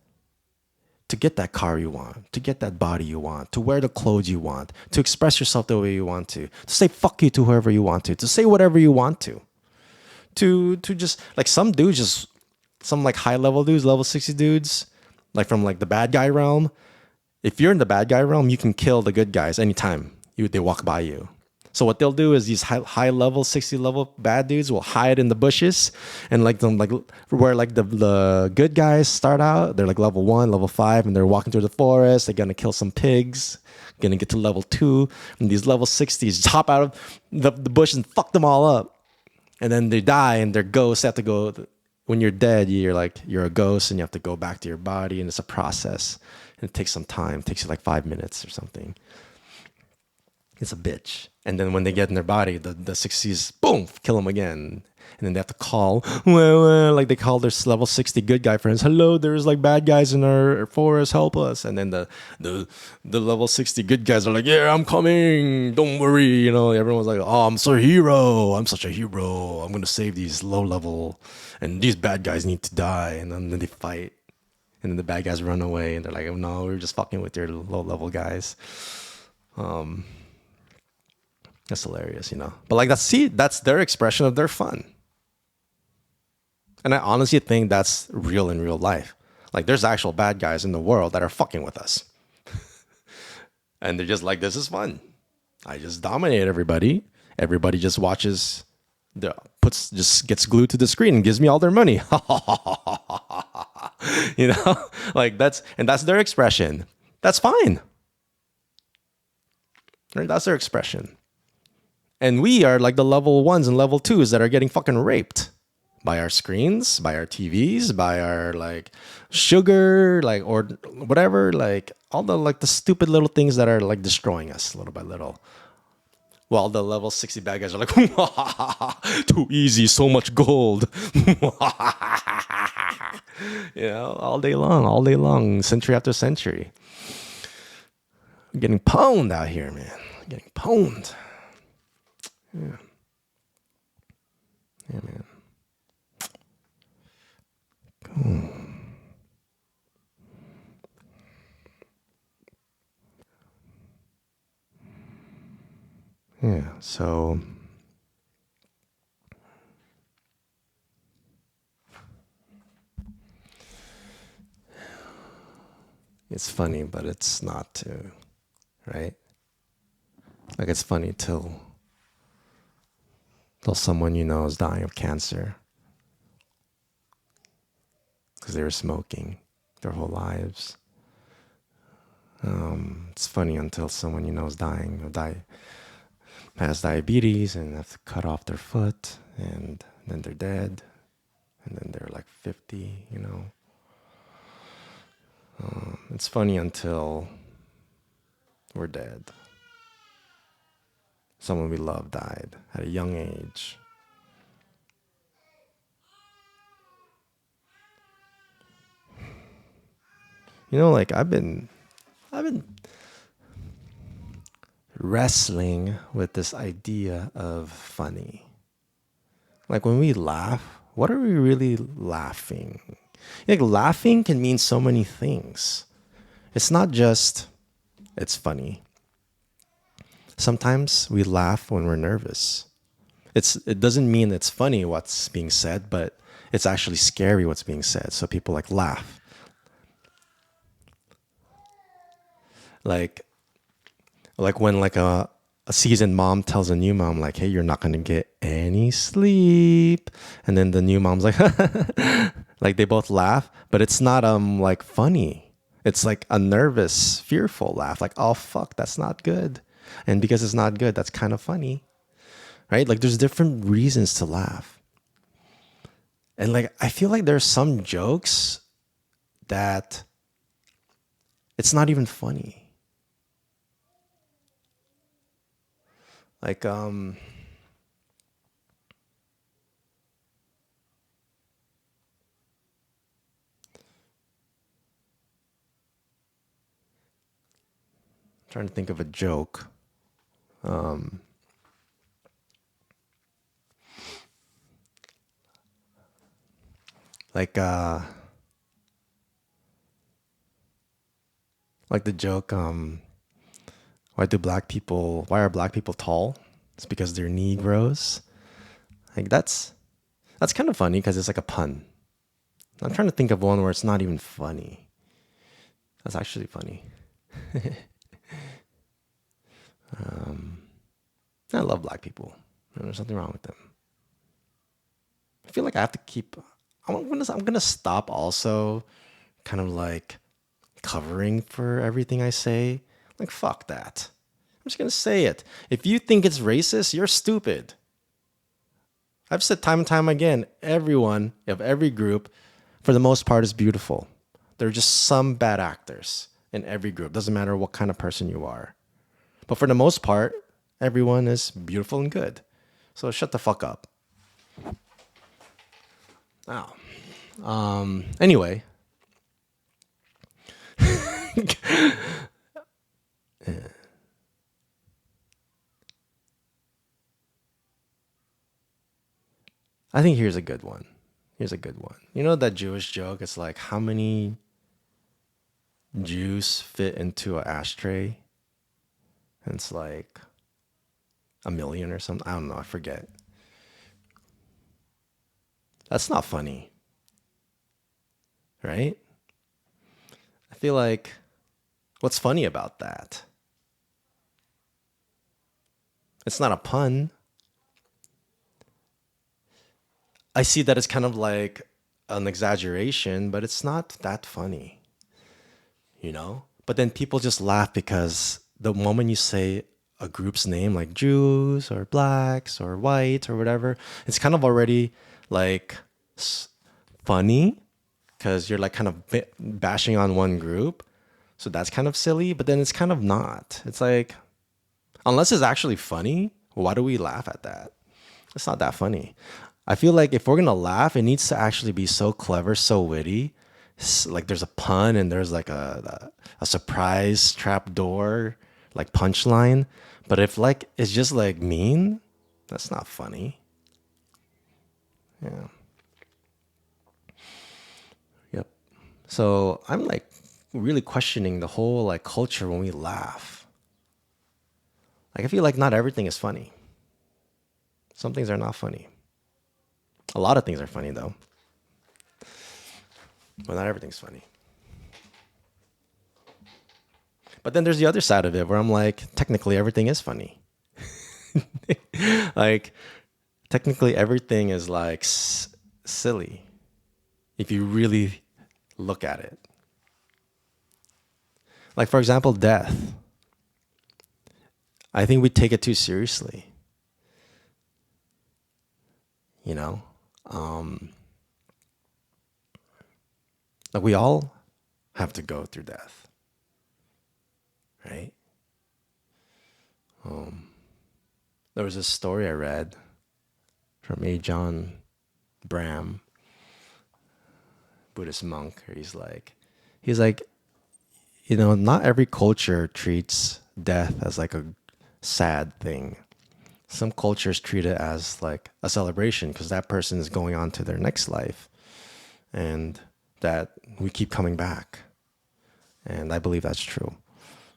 To get that car you want, to get that body you want, to wear the clothes you want, to express yourself the way you want to say fuck you to whoever you want to say whatever you want to just like some dudes, just some like high level dudes, level 60 dudes, like from like the bad guy realm. If you're in the bad guy realm, you can kill the good guys anytime they walk by you. So what they'll do is these high level, 60 level bad dudes will hide in the bushes and like them like where like the good guys start out, they're like level 1, level 5, and they're walking through the forest, they're gonna kill some pigs, gonna get to level 2, and these level 60s hop out of the bush and fuck them all up. And then they die and their ghosts have to go. When you're dead, you're a ghost and you have to go back to your body, and it's a process. And it takes some time. It takes you like 5 minutes or something. It's a bitch. And then when they get in their body, the 60s, boom, kill them again. And then they have to call, like they call their level 60 good guy friends. Hello, there's like bad guys in our forest, help us. And then the level 60 good guys are like, yeah, I'm coming, don't worry. You know, everyone's like, oh, I'm such a hero. I'm such a hero. I'm going to save these low level, and these bad guys need to die. And then they fight. And then the bad guys run away. And they're like, oh, no, we're just fucking with your low level guys. That's hilarious, you know. But like that's their expression of their fun. And I honestly think that's real in real life. Like there's actual bad guys in the world that are fucking with us. And they're just like, this is fun. I just dominate everybody. Everybody just watches, just gets glued to the screen and gives me all their money. You know? Like that's their expression. That's fine. Right? That's their expression. And we are like the level 1s and level 2s that are getting fucking raped by our screens, by our TVs, by our like sugar, like, or whatever, like all the like the stupid little things that are like destroying us little by little. While the level 60 bad guys are like, too easy, so much gold. You know, all day long, century after century. We're getting pwned out here, man. Getting pwned. Yeah. Yeah, man. Cool. Yeah, so It's funny, but it's not too, right? Like it's funny till someone you know is dying of cancer because they were smoking their whole lives. It's funny until someone you know is dying of has diabetes and have to cut off their foot, and then they're dead, and then they're like 50. It's funny until we're dead. Someone we love died at a young age. Like I've been wrestling with this idea of funny. Like when we laugh, what are we really laughing? Like laughing can mean so many things. It's not just it's funny. Sometimes we laugh when we're nervous. It doesn't mean it's funny what's being said, but it's actually scary what's being said. So people like laugh. Like when like a seasoned mom tells a new mom like, "Hey, you're not gonna get any sleep," and then the new mom's like, like they both laugh, but it's not like funny. It's like a nervous, fearful laugh. Like, oh fuck, that's not good, and because it's not good, that's kind of funny, right? Like there's different reasons to laugh, and like I feel like there's some jokes that it's not even funny. Like trying to think of a joke. Like like the joke, why are black people tall? It's because they're Negroes. Like that's kind of funny because it's like a pun. I'm trying to think of one where it's not even funny. That's actually funny. I love black people. There's nothing wrong with them. I feel like I have to keep. I'm gonna stop also, kind of like covering for everything I say. Like fuck that. I'm just gonna say it. If you think it's racist, you're stupid. I've said time and time again, everyone of every group, for the most part, is beautiful. There are just some bad actors in every group. Doesn't matter what kind of person you are. But for the most part, everyone is beautiful and good. So shut the fuck up. Oh. Anyway, I think here's a good one. Here's a good one. You know that Jewish joke? It's like how many Jews fit into an ashtray? And it's like a million or something. I don't know. I forget. That's not funny, right? I feel like what's funny about that? It's not a pun. I see that as kind of like an exaggeration, but it's not that funny. But then people just laugh because the moment you say a group's name, like Jews or blacks or white or whatever, it's kind of already like funny because you're like kind of bashing on one group. So that's kind of silly, but then it's kind of not. It's like, unless it's actually funny, why do we laugh at that? It's not that funny. I feel like if we're gonna laugh, it needs to actually be so clever, so witty. Like there's a pun and there's like a surprise trap door, like punchline. But if like it's just like mean, that's not funny. Yeah. Yep. So I'm like really questioning the whole like culture when we laugh. Like I feel like not everything is funny. Some things are not funny. A lot of things are funny though, but not everything's funny. But then there's the other side of it where I'm like, technically everything is funny. Like, technically everything is like silly if you really look at it. Like, for example, death. I think we take it too seriously. You know, like we all have to go through death, right? There was a story I read from a John Bram, Buddhist monk. Where he's like, not every culture treats death as like a sad thing. Some cultures treat it as like a celebration because that person is going on to their next life, and that we keep coming back. And I believe that's true,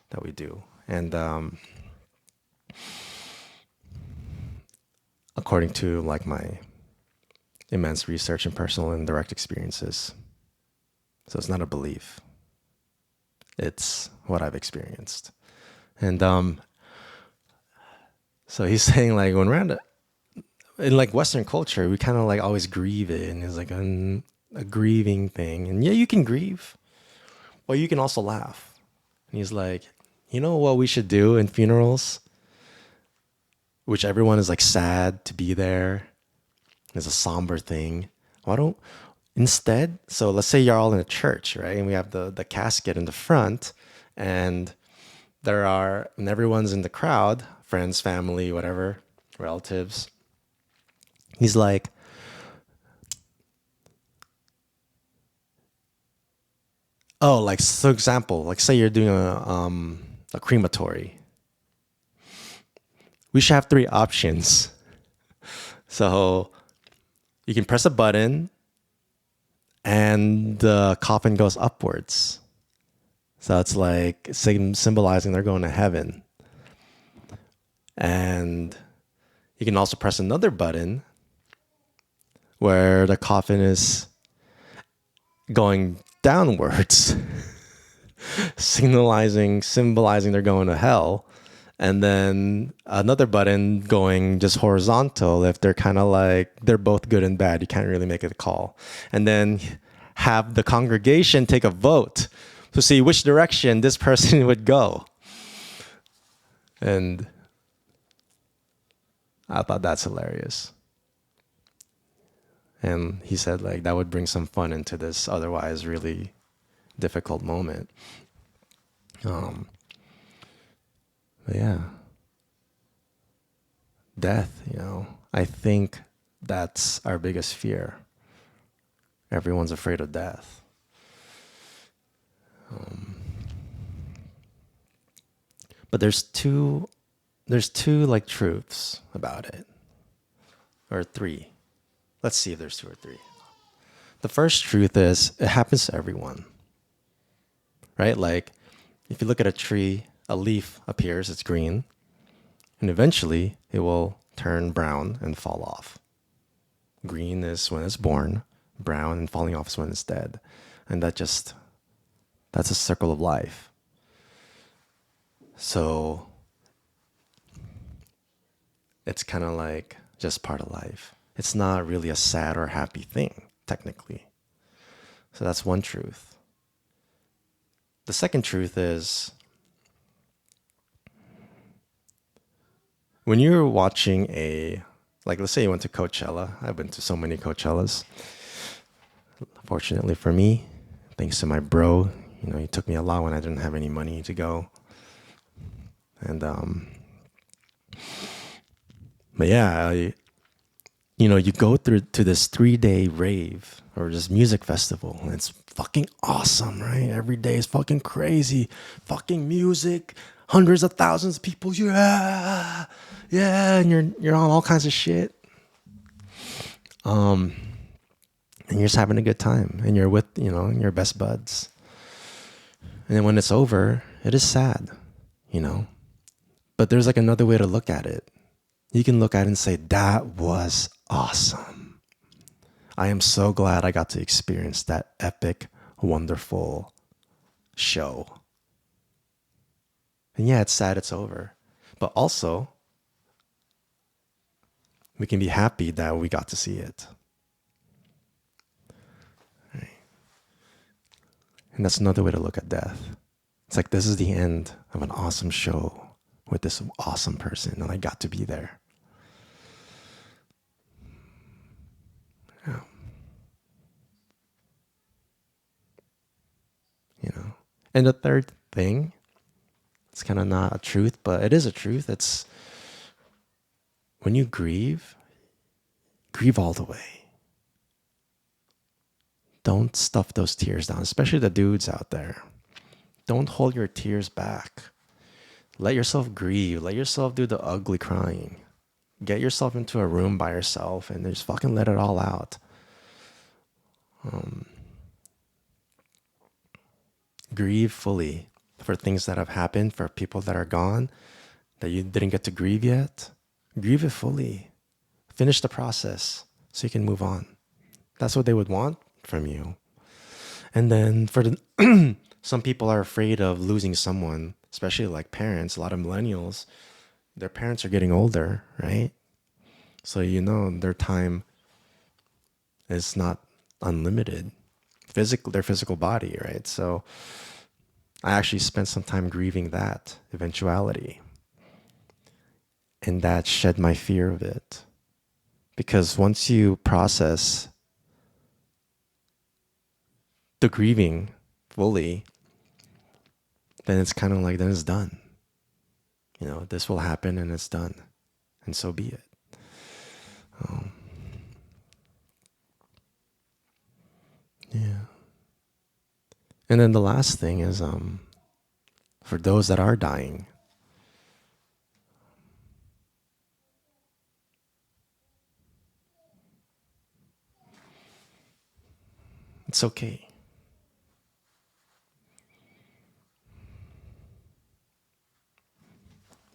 that we do. And according to like my immense research and personal and direct experiences, so it's not a belief, it's what I've experienced. And so he's saying like when we're in like Western culture, we kind of like always grieve it, and it's like a grieving thing. And yeah, you can grieve, but you can also laugh. And he's like, you know what we should do in funerals, which everyone is like sad to be there. It's a somber thing. Why don't instead? So let's say you're all in a church, right? And we have the casket in the front, and and everyone's in the crowd, friends, family, whatever, relatives. He's like, oh, like, so example, like say you're doing a crematory. We should have three options. So you can press a button and the coffin goes upwards. So it's like symbolizing they're going to heaven. And you can also press another button where the coffin is going downwards, symbolizing they're going to hell. And then another button going just horizontal if they're kind of like, they're both good and bad. You can't really make a call. And then have the congregation take a vote to see which direction this person would go. And I thought that's hilarious. And he said like that would bring some fun into this otherwise really difficult moment. But yeah, death, I think that's our biggest fear. Everyone's afraid of death. But there's two like truths about it, or three. Let's see if there's two or three. The first truth is it happens to everyone, right? Like if you look at a tree, a leaf appears, it's green, and eventually it will turn brown and fall off. Green is when it's born, brown and falling off is when it's dead. And that's a circle of life. So it's kind of like just part of life. It's not really a sad or happy thing, technically. So that's one truth. The second truth is when you're watching like let's say you went to Coachella. I've been to so many Coachellas. Fortunately for me, thanks to my bro, he took me a lot when I didn't have any money to go. And but yeah, you go through to this 3-day rave or this music festival, and it's fucking awesome, right? Every day is fucking crazy, fucking music, hundreds of thousands of people, yeah, and you're on all kinds of shit, and you're just having a good time, and you're with your best buds, and then when it's over, it is sad, but there's like another way to look at it. You can look at it and say, that was awesome. I am so glad I got to experience that epic, wonderful show. And yeah, it's sad it's over. But also, we can be happy that we got to see it. And that's another way to look at death. It's like this is the end of an awesome show with this awesome person, and I got to be there. Yeah. You know. And the third thing, it's kind of not a truth, but it is a truth. It's when you grieve, grieve all the way. Don't stuff those tears down, especially the dudes out there. Don't hold your tears back. Let yourself grieve. Let yourself do the ugly crying. Get yourself into a room by yourself and just fucking let it all out. Grieve fully for things that have happened, for people that are gone, that you didn't get to grieve yet. Grieve it fully. Finish the process so you can move on. That's what they would want from you. And then for the some people are afraid of losing someone, especially like parents. A lot of millennials, their parents are getting older, right? So you know their time is not unlimited. Their physical body, right? So I actually spent some time grieving that eventuality. And that shed my fear of it. Because once you process the grieving fully, then it's kind of like, then it's done. You know, this will happen and it's done. And so be it. Yeah. And then the last thing is for those that are dying, it's okay.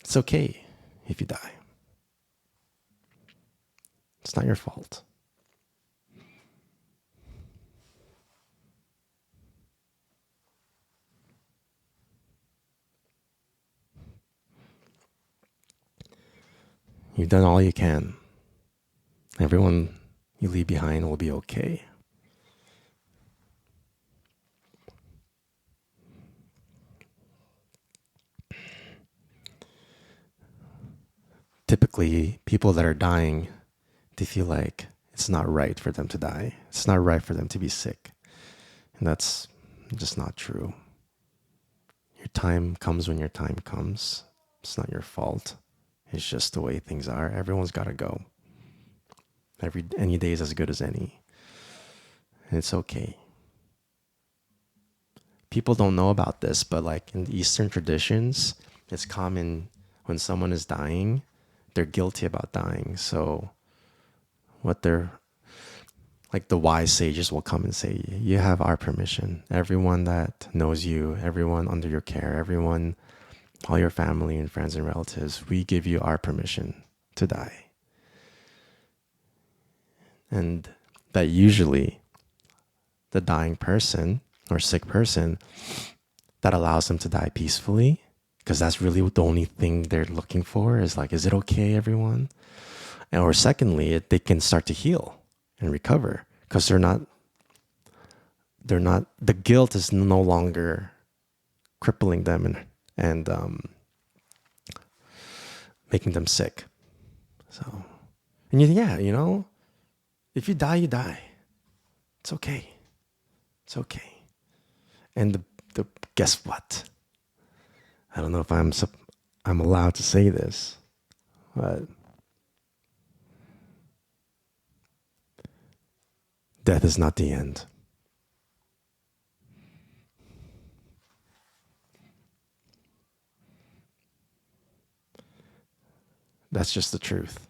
It's okay if you die. It's not your fault. You've done all you can. Everyone you leave behind will be okay. Typically, people that are dying, they feel like it's not right for them to die. It's not right for them to be sick. And that's just not true. Your time comes when your time comes. It's not your fault. It's just the way things are. Everyone's got to go. Any day is as good as any. And it's okay. People don't know about this, but like in the Eastern traditions, it's common when someone is dying, they're guilty about dying. So what they're like the wise sages will come and say, you have our permission. Everyone that knows you, everyone under your care, everyone, all your family and friends and relatives, we give you our permission to die. And that usually the dying person or sick person, that allows them to die peacefully, because that's really the only thing they're looking for is like, is it okay, everyone? Or secondly, they can start to heal and recover because they're not the guilt is no longer crippling them and making them sick. So, and yeah, you know, if you die, you die. It's okay. It's okay. And the guess what? I don't know if I'm allowed to say this, but death is not the end. That's just the truth.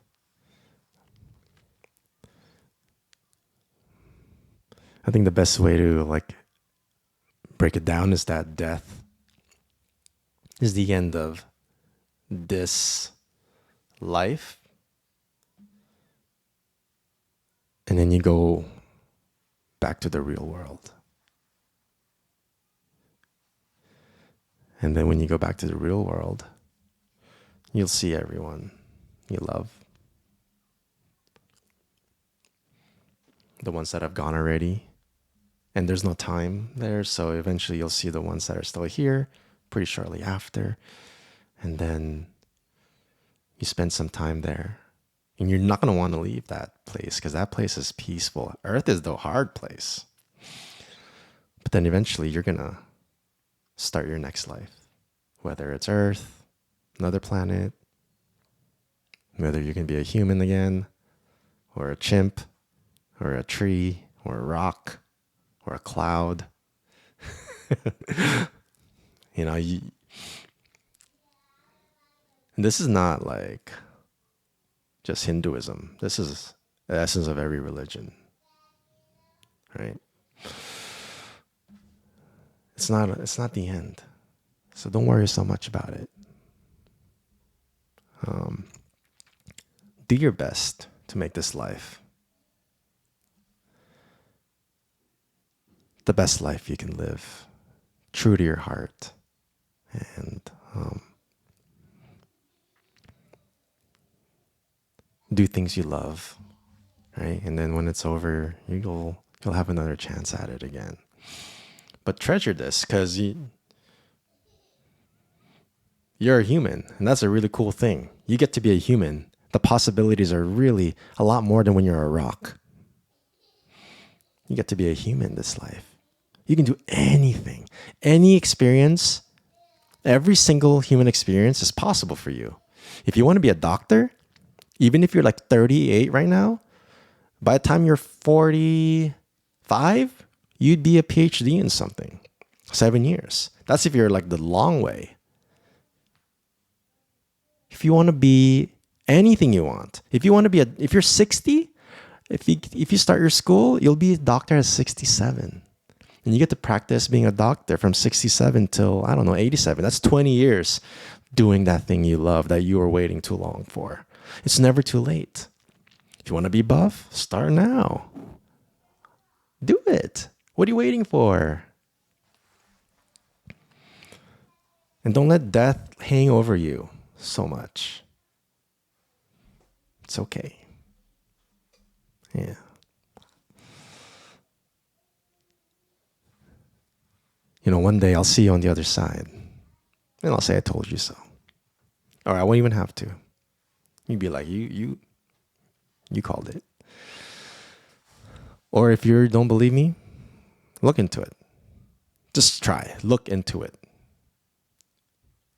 I think the best way to like break it down is that death is the end of this life, and then you go back to the real world. And then when you go back to the real world, you'll see everyone you love. The ones that have gone already. And there's no time there. So eventually you'll see the ones that are still here pretty shortly after. And then you spend some time there. And you're not going to want to leave that place because that place is peaceful. Earth is the hard place. But then eventually you're going to start your next life. Whether it's Earth, another planet, whether you can be a human again, or a chimp, or a tree, or a rock, or a cloud. You know, this is not like just Hinduism. This is the essence of every religion, right? It's not the end. So don't worry so much about it. Do your best to make this life the best life you can live, true to your heart, and do things you love, right? And then when it's over, you'll have another chance at it again. But treasure this because you're a human, and that's a really cool thing. You get to be a human. The possibilities are really a lot more than when you're a rock. You get to be a human this life. You can do anything, any experience, every single human experience is possible for you. If you want to be a doctor, even if you're like 38 right now, by the time you're 45, you'd be a PhD in something. 7 years. That's if you're like the long way. If you want to be anything you want, if you're 60, if you start your school, you'll be a doctor at 67. And you get to practice being a doctor from 67 till, I don't know, 87. That's 20 years doing that thing you love that you were waiting too long for. It's never too late. If you want to be buff, start now. Do it. What are you waiting for? And don't let death hang over you so much. It's okay. Yeah. You know, one day I'll see you on the other side. And I'll say I told you so. Or I won't even have to. You'd be like, you called it. Or if you don't believe me, look into it. Just try. Look into it.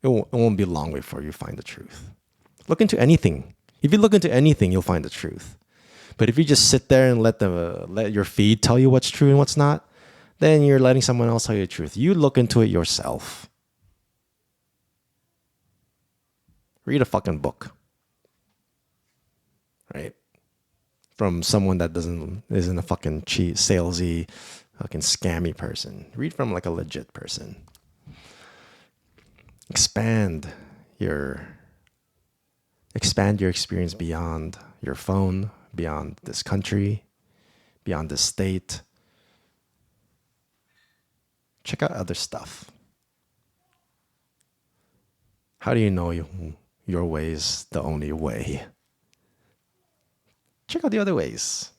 It won't be long before you find the truth. Look into anything. If you look into anything, you'll find the truth. But if you just sit there and let your feed tell you what's true and what's not, then you're letting someone else tell you the truth. You look into it yourself. Read a fucking book. Right? From someone that isn't a fucking cheat, salesy, fucking scammy person. Read from like a legit person. Expand your experience beyond your phone, beyond this country, beyond this state. Check out other stuff. How do you know your way is the only way? Check out the other ways.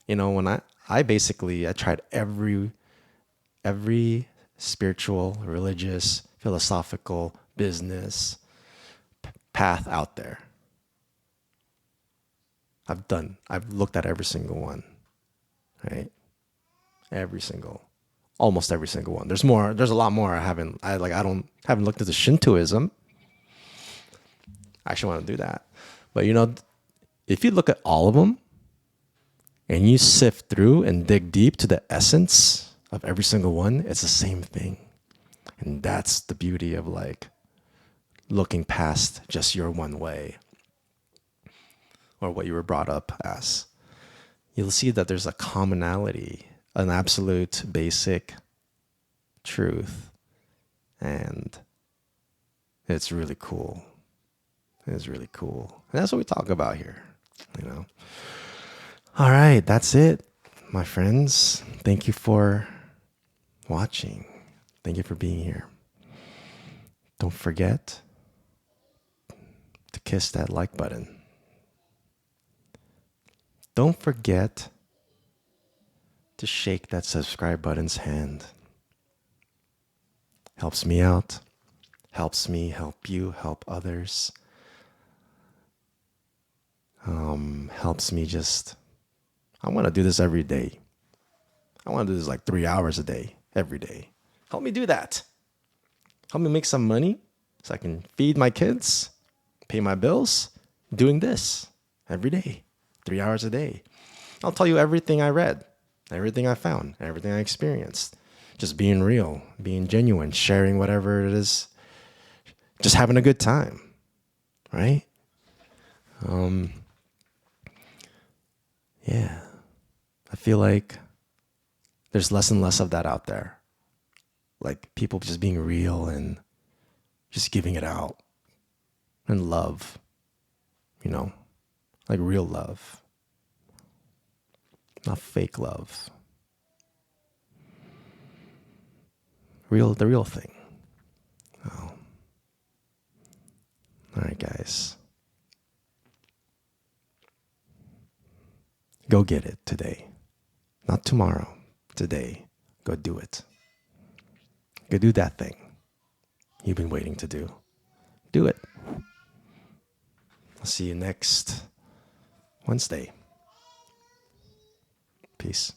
You know, when I tried every spiritual, religious, philosophical, business path out there. I've looked at every single one, right? Almost every single one. There's a lot more I haven't looked at the Shintoism. I actually want to do that. But you know, if you look at all of them and you sift through and dig deep to the essence of every single one, it's the same thing. And that's the beauty of like looking past just your one way or what you were brought up as. You'll see that there's a commonality, an absolute basic truth. And it's really cool. It's really cool. And that's what we talk about here, you know. All right, that's it, my friends. Thank you for watching. Thank you for being here. Don't forget to kiss that like button. Don't forget to shake that subscribe button's hand. Helps me out. Helps me help you, help others. Helps me just, I want to do this every day. I want to do this like 3 hours a day, every day. Help me do that. Help me make some money so I can feed my kids, pay my bills, doing this every day, 3 hours a day. I'll tell you everything I read, everything I found, everything I experienced. Just being real, being genuine, sharing whatever it is, just having a good time, right? Yeah, I feel like there's less and less of that out there. Like people just being real and just giving it out and love, you know, like real love, not fake love. The real thing. Oh. All right, guys. Go get it today. Not tomorrow. Today. Go do it. Go do that thing you've been waiting to do. Do it. I'll see you next Wednesday. Peace.